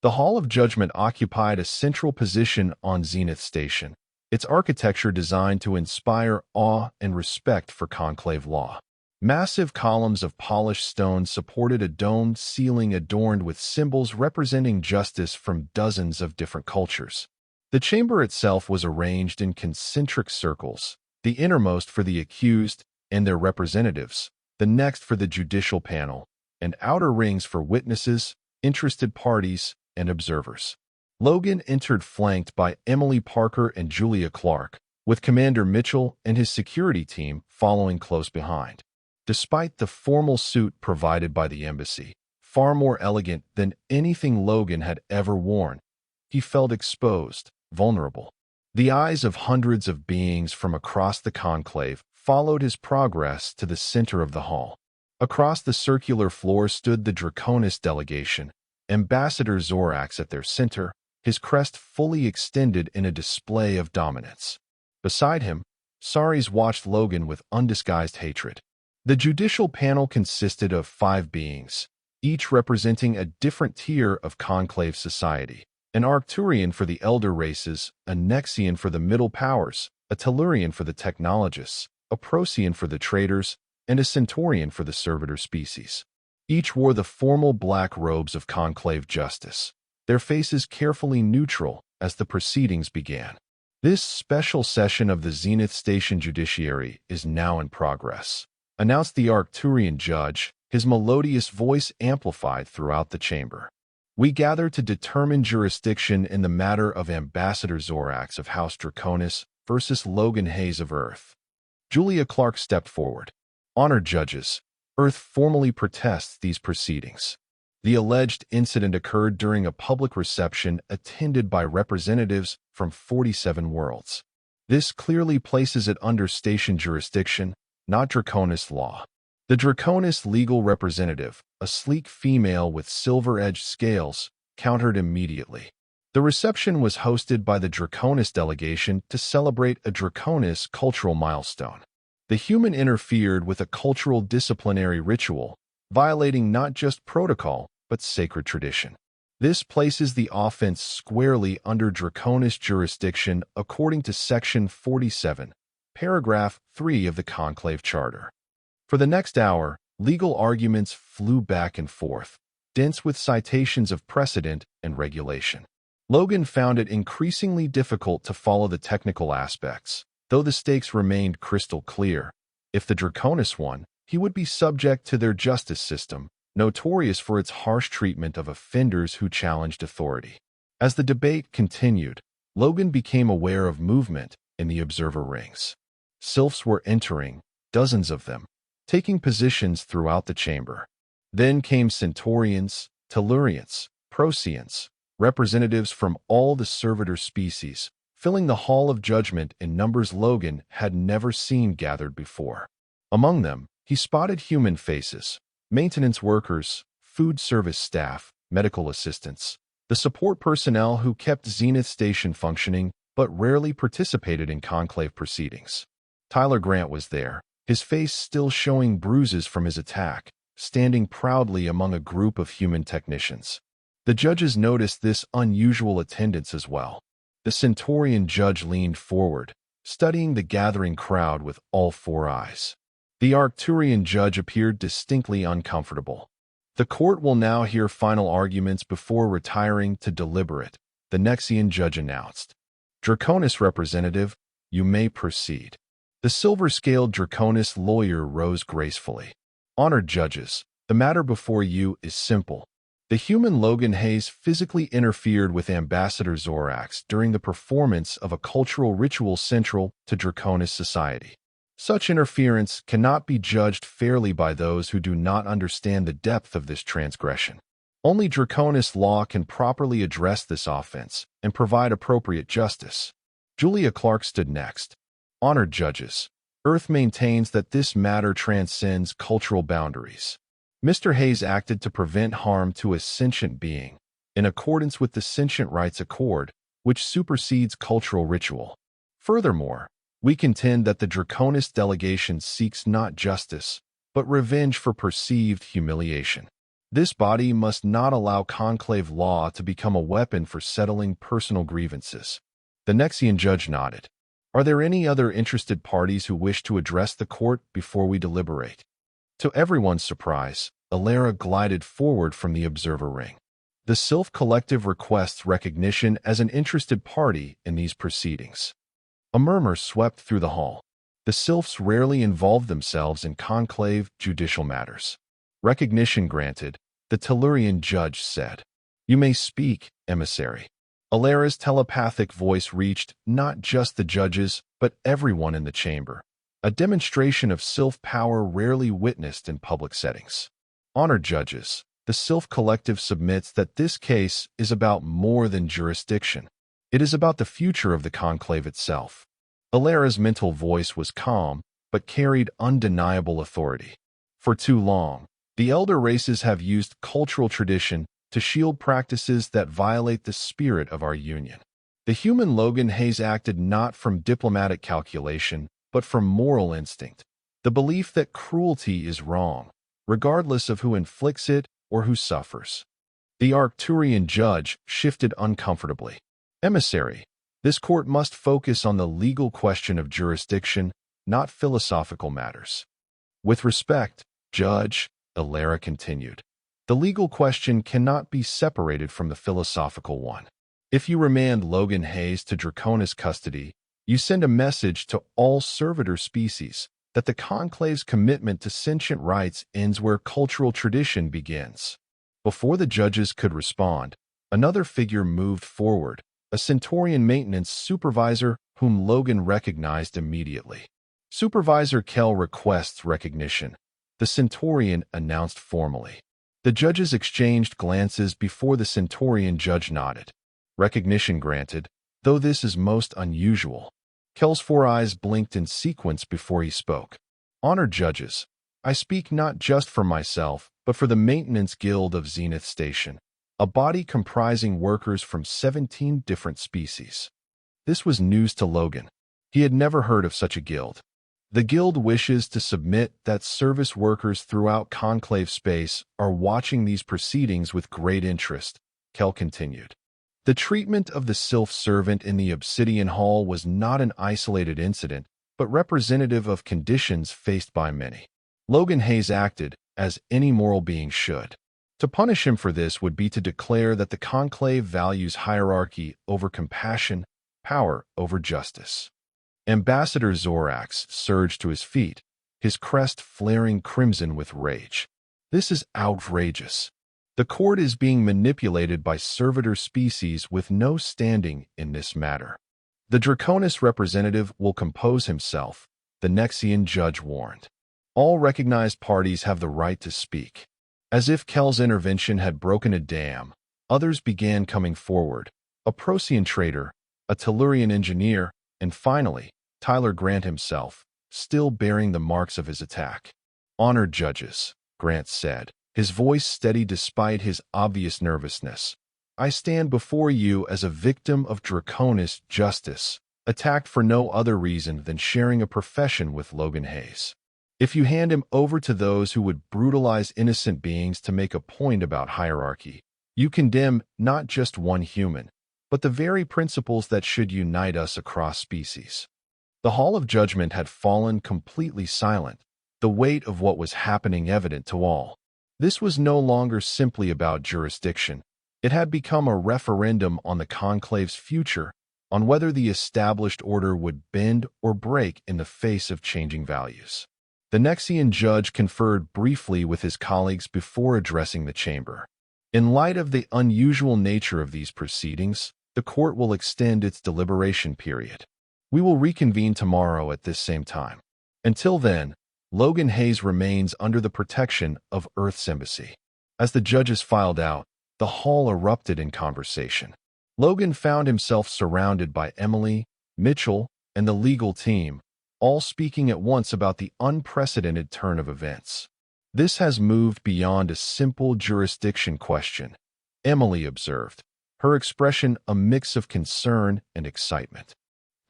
The Hall of Judgment occupied a central position on Zenith Station, its architecture designed to inspire awe and respect for conclave law. Massive columns of polished stone supported a domed ceiling adorned with symbols representing justice from dozens of different cultures. The chamber itself was arranged in concentric circles, the innermost for the accused and their representatives, the next for the judicial panel, and outer rings for witnesses, interested parties, and observers. Logan entered flanked by Emily Parker and Julia Clark, with Commander Mitchell and his security team following close behind. Despite the formal suit provided by the embassy, far more elegant than anything Logan had ever worn, he felt exposed, vulnerable. The eyes of hundreds of beings from across the conclave followed his progress to the center of the hall. Across the circular floor stood the Draconis delegation, Ambassador Zorax at their center, his crest fully extended in a display of dominance. Beside him, Saris watched Logan with undisguised hatred. The judicial panel consisted of 5 beings, each representing a different tier of conclave society. An Arcturian for the elder races, a Nexian for the middle powers, a Tellurian for the technologists, a Procyon for the traders, and a Centaurian for the servitor species. Each wore the formal black robes of conclave justice, their faces carefully neutral as the proceedings began. "This special session of the Zenith Station Judiciary is now in progress," announced the Arcturian judge, his melodious voice amplified throughout the chamber. "We gather to determine jurisdiction in the matter of Ambassador Zorax of House Draconis versus Logan Hayes of Earth." Julia Clark stepped forward. "Honored judges, Earth formally protests these proceedings. The alleged incident occurred during a public reception attended by representatives from 47 worlds. This clearly places it under station jurisdiction, not Draconis law. The Draconis legal representative, a sleek female with silver-edged scales, countered immediately. The reception was hosted by the Draconis delegation to celebrate a Draconis cultural milestone. The human interfered with a cultural disciplinary ritual, violating not just protocol, but sacred tradition. This places the offense squarely under Draconis jurisdiction according to Section 47, Paragraph 3 of the Conclave Charter. For the next hour, legal arguments flew back and forth, dense with citations of precedent and regulation. Logan found it increasingly difficult to follow the technical aspects, though the stakes remained crystal clear. If the Draconis won, he would be subject to their justice system, notorious for its harsh treatment of offenders who challenged authority. As the debate continued, Logan became aware of movement in the observer rings. Sylphs were entering, dozens of them, taking positions throughout the chamber. Then came Centaurians, Tellurians, Proteans, representatives from all the servitor species, filling the Hall of Judgment in numbers Logan had never seen gathered before. Among them, he spotted human faces, maintenance workers, food service staff, medical assistants, the support personnel who kept Zenith Station functioning but rarely participated in conclave proceedings. Tyler Grant was there, his face still showing bruises from his attack, standing proudly among a group of human technicians. The judges noticed this unusual attendance as well. The Centaurian judge leaned forward, studying the gathering crowd with all four eyes. The Arcturian judge appeared distinctly uncomfortable. The court will now hear final arguments before retiring to deliberate, the Nexian judge announced. Draconis representative, you may proceed. The silver-scaled Draconis lawyer rose gracefully. Honored judges, the matter before you is simple. The human Logan Hayes physically interfered with Ambassador Zorax during the performance of a cultural ritual central to Draconis society. Such interference cannot be judged fairly by those who do not understand the depth of this transgression. Only Draconis law can properly address this offense and provide appropriate justice. Julia Clark stood next. Honored judges, Earth maintains that this matter transcends cultural boundaries. Mr. Hayes acted to prevent harm to a sentient being, in accordance with the Sentient Rights Accord, which supersedes cultural ritual. Furthermore, we contend that the Draconis delegation seeks not justice, but revenge for perceived humiliation. This body must not allow conclave law to become a weapon for settling personal grievances. The Nexian judge nodded. Are there any other interested parties who wish to address the court before we deliberate? To everyone's surprise, Alara glided forward from the observer ring. The Sylph Collective requests recognition as an interested party in these proceedings. A murmur swept through the hall. The Sylphs rarely involved themselves in conclave judicial matters. Recognition granted, the Tellurian judge said. You may speak, emissary. Alara's telepathic voice reached not just the judges, but everyone in the chamber, a demonstration of Sylph power rarely witnessed in public settings. Honored judges, the Sylph Collective submits that this case is about more than jurisdiction. It is about the future of the conclave itself. Alara's mental voice was calm, but carried undeniable authority. For too long, the elder races have used cultural tradition to shield practices that violate the spirit of our union. The human Logan Hayes acted not from diplomatic calculation, but from moral instinct, the belief that cruelty is wrong, regardless of who inflicts it or who suffers. The Arcturian judge shifted uncomfortably. Emissary, this court must focus on the legal question of jurisdiction, not philosophical matters. With respect, Judge, Alara continued, the legal question cannot be separated from the philosophical one. If you remand Logan Hayes to Draconis custody, you send a message to all servitor species that the Conclave's commitment to sentient rights ends where cultural tradition begins. Before the judges could respond, another figure moved forward, a Centaurian maintenance supervisor whom Logan recognized immediately. Supervisor Kell requests recognition, the Centaurian announced formally. The judges exchanged glances before the Centaurian judge nodded. Recognition granted, though this is most unusual. Kell's four eyes blinked in sequence before he spoke. Honored judges, I speak not just for myself, but for the Maintenance Guild of Zenith Station, a body comprising workers from 17 different species. This was news to Logan. He had never heard of such a guild. The guild wishes to submit that service workers throughout Conclave space are watching these proceedings with great interest, Kel continued. The treatment of the Sylph servant in the Obsidian Hall was not an isolated incident, but representative of conditions faced by many. Logan Hayes acted, as any moral being should. To punish him for this would be to declare that the Conclave values hierarchy over compassion, power over justice. Ambassador Zorax surged to his feet, his crest flaring crimson with rage. This is outrageous. The court is being manipulated by servitor species with no standing in this matter. The Draconis representative will compose himself, the Nexian judge warned. All recognized parties have the right to speak. As if Kel's intervention had broken a dam, others began coming forward, a Procyon trader, a Tellurian engineer, and finally, Tyler Grant himself, still bearing the marks of his attack. Honored judges, Grant said, his voice steady despite his obvious nervousness. I stand before you as a victim of Draconis justice, attacked for no other reason than sharing a profession with Logan Hayes. If you hand him over to those who would brutalize innocent beings to make a point about hierarchy, you condemn not just one human, but the very principles that should unite us across species. The Hall of Judgment had fallen completely silent, the weight of what was happening evident to all. This was no longer simply about jurisdiction. It had become a referendum on the Conclave's future, on whether the established order would bend or break in the face of changing values. The Nexian judge conferred briefly with his colleagues before addressing the chamber. In light of the unusual nature of these proceedings, the court will extend its deliberation period. We will reconvene tomorrow at this same time. Until then, Logan Hayes remains under the protection of Earth's embassy. As the judges filed out, the hall erupted in conversation. Logan found himself surrounded by Emily, Mitchell, and the legal team, all speaking at once about the unprecedented turn of events. This has moved beyond a simple jurisdiction question, Emily observed, her expression a mix of concern and excitement.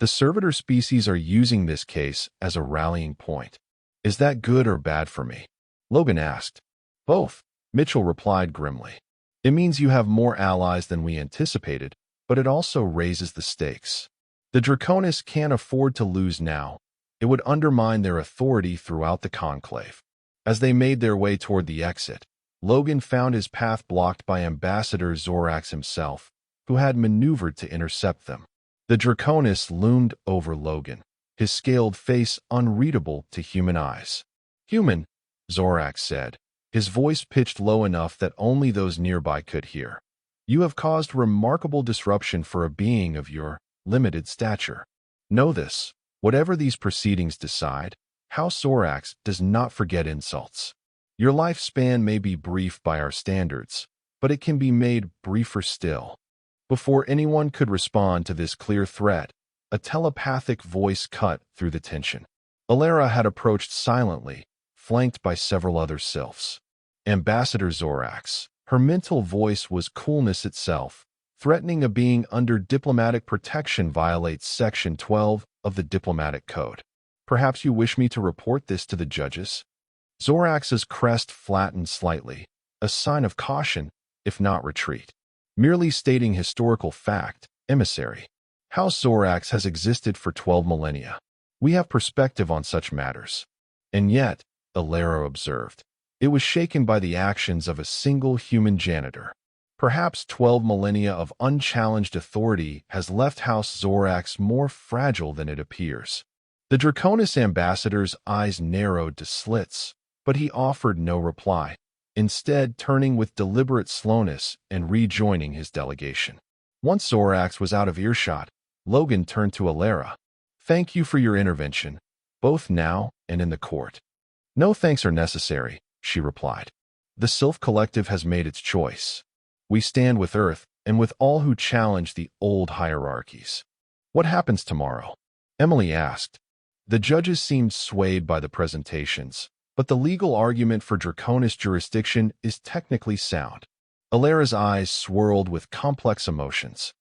The servitor species are using this case as a rallying point. Is that good or bad for me? Logan asked. Both, Mitchell replied grimly. It means you have more allies than we anticipated, but it also raises the stakes. The Draconis can't afford to lose now. It would undermine their authority throughout the Conclave. As they made their way toward the exit, Logan found his path blocked by Ambassador Zorax himself, who had maneuvered to intercept them. The Draconis loomed over Logan, his scaled face unreadable to human eyes. Human, Zorax said, his voice pitched low enough that only those nearby could hear. You have caused remarkable disruption for a being of your limited stature. Know this, whatever these proceedings decide, House Zorax does not forget insults. Your lifespan may be brief by our standards, but it can be made briefer still. Before anyone could respond to this clear threat, a telepathic voice cut through the tension. Alara had approached silently, flanked by several other sylphs. Ambassador Zorax, her mental voice was coolness itself, threatening a being under diplomatic protection violates Section 12 of the Diplomatic Code. Perhaps you wish me to report this to the judges? Zorax's crest flattened slightly, a sign of caution, if not retreat. Merely stating historical fact, emissary. House Zorax has existed for 12 millennia. We have perspective on such matters. And yet, Alara observed, it was shaken by the actions of a single human janitor. Perhaps 12 millennia of unchallenged authority has left House Zorax more fragile than it appears. The Draconis ambassador's eyes narrowed to slits, but he offered no reply, instead turning with deliberate slowness and rejoining his delegation. Once Zorax was out of earshot, Logan turned to Alara. Thank you for your intervention, both now and in the court. No thanks are necessary, she replied. The Sylph Collective has made its choice. We stand with Earth and with all who challenge the old hierarchies. What happens tomorrow? Emily asked. The judges seemed swayed by the presentations, but the legal argument for Draconis jurisdiction is technically sound. Alara's eyes swirled with complex emotions.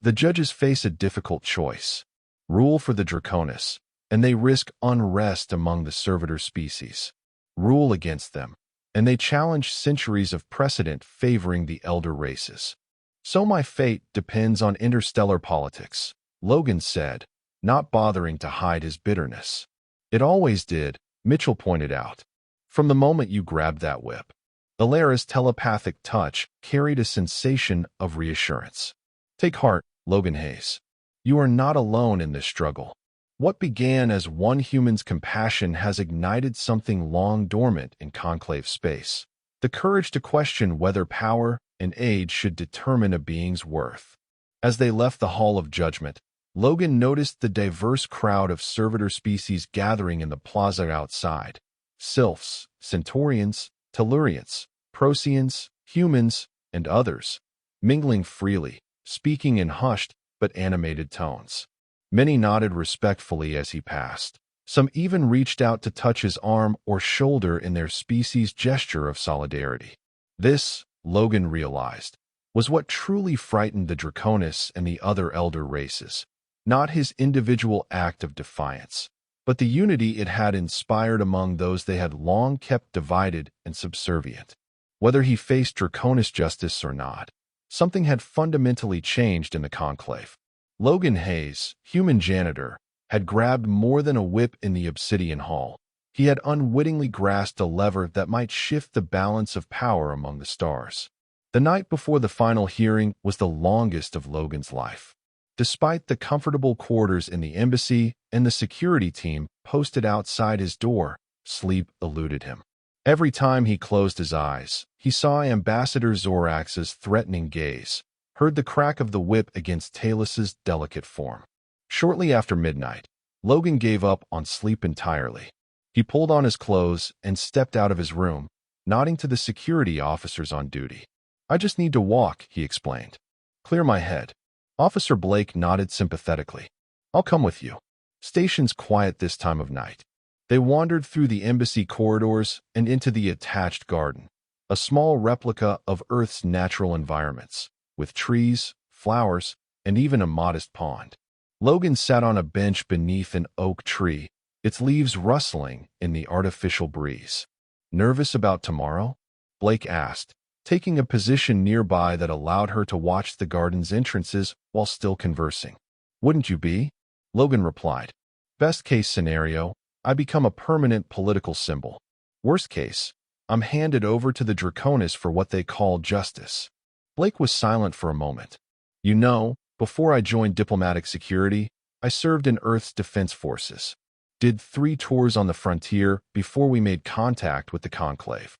The judges face a difficult choice. Rule for the Draconis, and they risk unrest among the servitor species. Rule against them, and they challenge centuries of precedent favoring the elder races. So my fate depends on interstellar politics, Logan said, not bothering to hide his bitterness. It always did, Mitchell pointed out. From the moment you grabbed that whip. Alara's telepathic touch carried a sensation of reassurance. Take heart, Logan Hayes. You are not alone in this struggle. What began as one human's compassion has ignited something long dormant in conclave space. The courage to question whether power and age should determine a being's worth. As they left the Hall of Judgment, Logan noticed the diverse crowd of servitor species gathering in the plaza outside. Sylphs, Centaurians, Tellurians, Proteans, humans, and others, mingling freely, speaking in hushed but animated tones. Many nodded respectfully as he passed. Some even reached out to touch his arm or shoulder in their species' gesture of solidarity. This, Logan realized, was what truly frightened the Draconis and the other elder races. Not his individual act of defiance, but the unity it had inspired among those they had long kept divided and subservient. Whether he faced Draconis justice or not, something had fundamentally changed in the conclave. Logan Hayes, human janitor, had grabbed more than a whip in the Obsidian Hall. He had unwittingly grasped a lever that might shift the balance of power among the stars. The night before the final hearing was the longest of Logan's life. Despite the comfortable quarters in the embassy and the security team posted outside his door, sleep eluded him. Every time he closed his eyes, he saw Ambassador Zorax's threatening gaze, heard the crack of the whip against Talus's delicate form. Shortly after midnight, Logan gave up on sleep entirely. He pulled on his clothes and stepped out of his room, nodding to the security officers on duty. I just need to walk, he explained. Clear my head. Officer Blake nodded sympathetically. I'll come with you. Station's quiet this time of night. They wandered through the embassy corridors and into the attached garden, a small replica of Earth's natural environments, with trees, flowers, and even a modest pond. Logan sat on a bench beneath an oak tree, its leaves rustling in the artificial breeze. Nervous about tomorrow? Blake asked, taking a position nearby that allowed her to watch the garden's entrances while still conversing. Wouldn't you be? Logan replied. Best case scenario, I become a permanent political symbol. Worst case, I'm handed over to the Draconis for what they call justice. Blake was silent for a moment. You know, before I joined diplomatic security, I served in Earth's defense forces. Did 3 tours on the frontier before we made contact with the Conclave.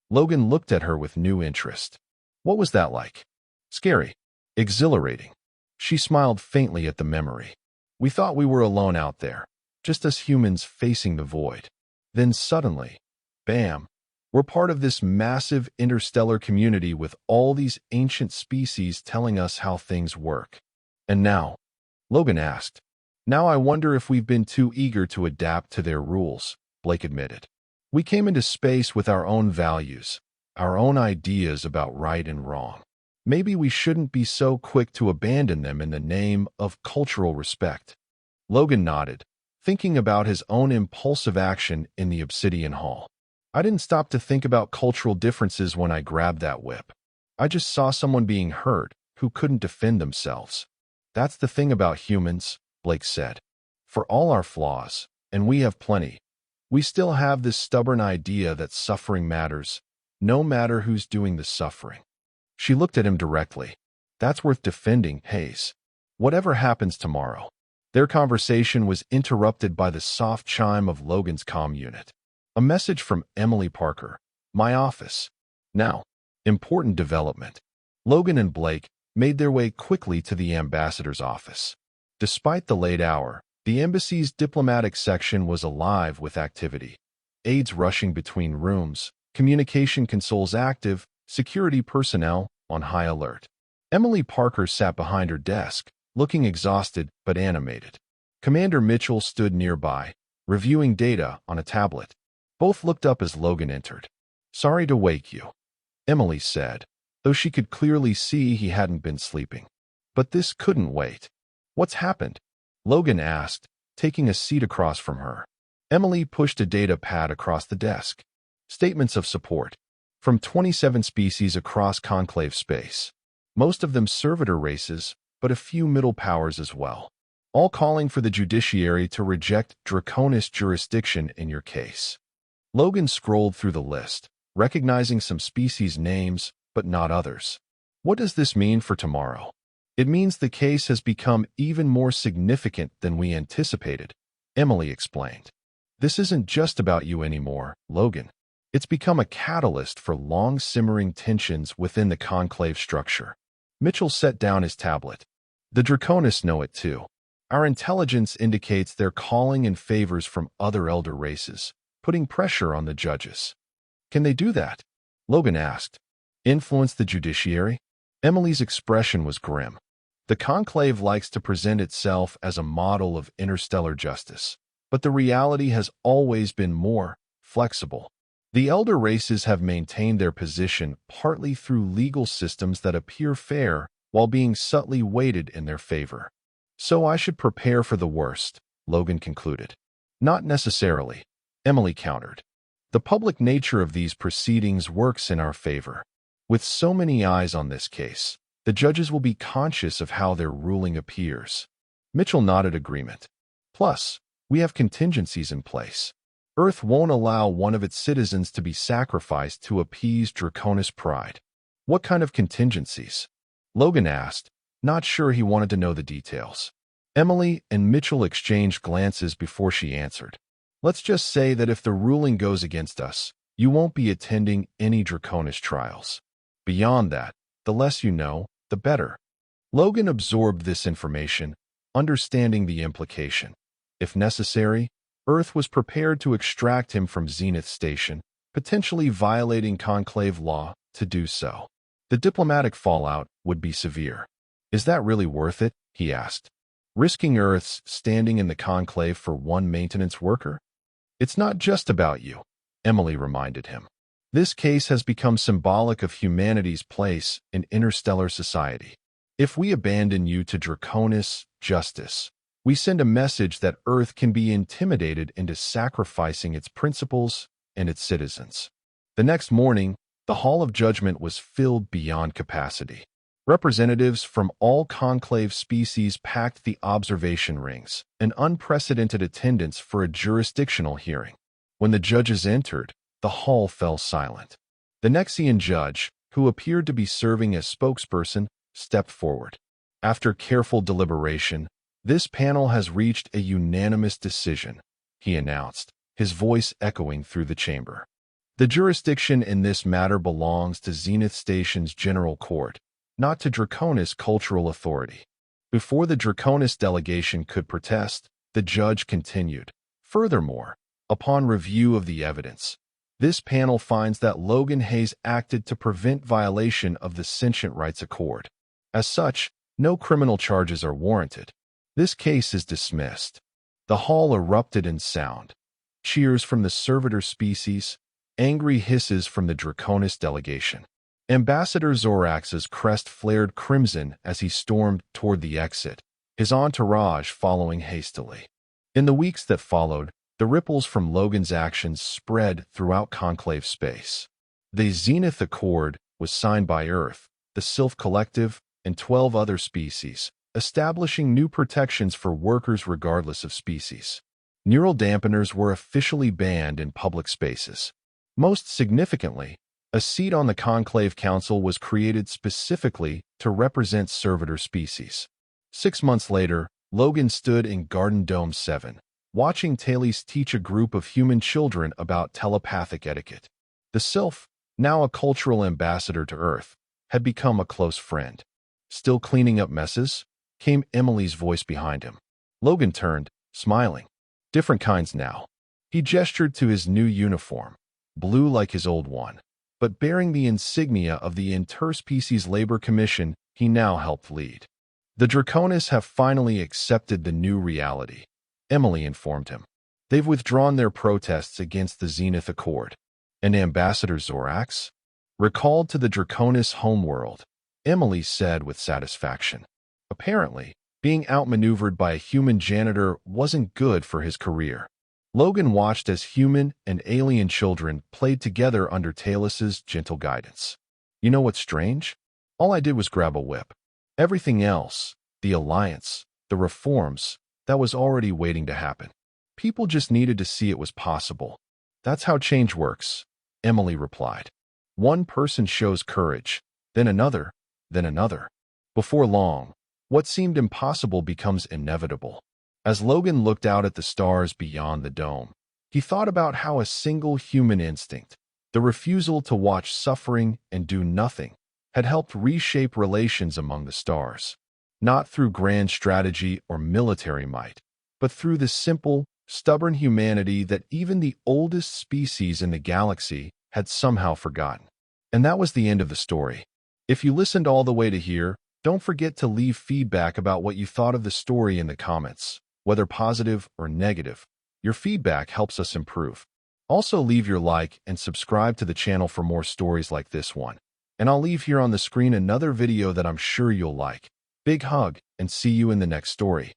Logan looked at her with new interest. What was that like? Scary. Exhilarating. She smiled faintly at the memory. We thought we were alone out there, just us humans facing the void. Then suddenly, bam, we're part of this massive interstellar community with all these ancient species telling us how things work. And now, Logan asked, now I wonder if we've been too eager to adapt to their rules, Blake admitted. We came into space with our own values, our own ideas about right and wrong. Maybe we shouldn't be so quick to abandon them in the name of cultural respect. Logan nodded, thinking about his own impulsive action in the Obsidian Hall. I didn't stop to think about cultural differences when I grabbed that whip. I just saw someone being hurt who couldn't defend themselves. That's the thing about humans, Blake said. For all our flaws, and we have plenty, we still have this stubborn idea that suffering matters, no matter who's doing the suffering. She looked at him directly. That's worth defending, Hayes. Whatever happens tomorrow. Their conversation was interrupted by the soft chime of Logan's comm unit. A message from Emily Parker. My office. Now, important development. Logan and Blake made their way quickly to the ambassador's office. Despite the late hour, the embassy's diplomatic section was alive with activity. Aides rushing between rooms, communication consoles active, security personnel on high alert. Emily Parker sat behind her desk, looking exhausted but animated. Commander Mitchell stood nearby, reviewing data on a tablet. Both looked up as Logan entered. "Sorry to wake you," Emily said, though she could clearly see he hadn't been sleeping. But this couldn't wait. "What's happened?" Logan asked, taking a seat across from her. Emily pushed a data pad across the desk. Statements of support. From 27 species across conclave space. Most of them servitor races, but a few middle powers as well. All calling for the judiciary to reject draconist jurisdiction in your case. Logan scrolled through the list, recognizing some species names, but not others. "What does this mean for tomorrow?" "It means the case has become even more significant than we anticipated," Emily explained. "This isn't just about you anymore, Logan. It's become a catalyst for long-simmering tensions within the conclave structure." Mitchell set down his tablet. "The draconists know it too. Our intelligence indicates they're calling in favors from other elder races, putting pressure on the judges." "Can they do that?" Logan asked. "Influence the judiciary?" Emily's expression was grim. "The conclave likes to present itself as a model of interstellar justice, but the reality has always been more flexible. The elder races have maintained their position partly through legal systems that appear fair while being subtly weighted in their favor." "So I should prepare for the worst," Logan concluded. "Not necessarily," Emily countered. "The public nature of these proceedings works in our favor. With so many eyes on this case, the judges will be conscious of how their ruling appears." Mitchell nodded agreement. "Plus, we have contingencies in place. Earth won't allow one of its citizens to be sacrificed to appease draconist pride." "What kind of contingencies?" Logan asked, not sure he wanted to know the details. Emily and Mitchell exchanged glances before she answered. "Let's just say that if the ruling goes against us, you won't be attending any draconist trials. Beyond that, the less you know, the better." Logan absorbed this information, understanding the implication. If necessary, Earth was prepared to extract him from Zenith Station, potentially violating conclave law to do so. The diplomatic fallout would be severe. "Is that really worth it?" he asked. "Risking Earth's standing in the conclave for one maintenance worker?" "It's not just about you," Emily reminded him. "This case has become symbolic of humanity's place in interstellar society. If we abandon you to draconist justice, we send a message that Earth can be intimidated into sacrificing its principles and its citizens." The next morning, the Hall of Judgment was filled beyond capacity. Representatives from all conclave species packed the observation rings, an unprecedented attendance for a jurisdictional hearing. When the judges entered, the hall fell silent. The Nexian judge, who appeared to be serving as spokesperson, stepped forward. "After careful deliberation, this panel has reached a unanimous decision," he announced, his voice echoing through the chamber. "The jurisdiction in this matter belongs to Zenith Station's General Court, not to Draconist Cultural Authority." Before the Draconist delegation could protest, the judge continued. "Furthermore, upon review of the evidence, this panel finds that Logan Hayes acted to prevent violation of the Sentient Rights Accord. As such, no criminal charges are warranted. This case is dismissed." The hall erupted in sound. Cheers from the servitor species, angry hisses from the Draconist delegation. Ambassador Zorax's crest flared crimson as he stormed toward the exit, his entourage following hastily. In the weeks that followed, the ripples from Logan's actions spread throughout conclave space. The Zenith Accord was signed by Earth, the Sylph Collective, and 12 other species, establishing new protections for workers regardless of species. Neural dampeners were officially banned in public spaces. Most significantly, a seat on the Conclave Council was created specifically to represent servitor species. 6 months later, Logan stood in Garden Dome 7, watching Thales teach a group of human children about telepathic etiquette. The Sylph, now a cultural ambassador to Earth, had become a close friend. "Still cleaning up messes?" came Emily's voice behind him. Logan turned, smiling. "Different kinds now." He gestured to his new uniform, blue like his old one, but bearing the insignia of the Interspecies Labor Commission he now helped lead. "The Draconists have finally accepted the new reality," Emily informed him. They've withdrawn their protests against the Zenith Accord. And Ambassador Zorax? Recalled to the Draconis homeworld, Emily said with satisfaction. Apparently, being outmaneuvered by a human janitor wasn't good for his career. Logan watched as human and alien children played together under Talus's gentle guidance. You know what's strange? All I did was grab a whip. Everything else, the alliance, the reforms, that was already waiting to happen. People just needed to see it was possible. That's how change works, Emily replied. One person shows courage, then another, then another. Before long, what seemed impossible becomes inevitable. As Logan looked out at the stars beyond the dome, he thought about how a single human instinct, the refusal to watch suffering and do nothing, had helped reshape relations among the stars. Not through grand strategy or military might, but through the simple, stubborn humanity that even the oldest species in the galaxy had somehow forgotten. And that was the end of the story. If you listened all the way to here, don't forget to leave feedback about what you thought of the story in the comments, whether positive or negative. Your feedback helps us improve. Also leave your like and subscribe to the channel for more stories like this one. And I'll leave here on the screen another video that I'm sure you'll like. Big hug, and see you in the next story.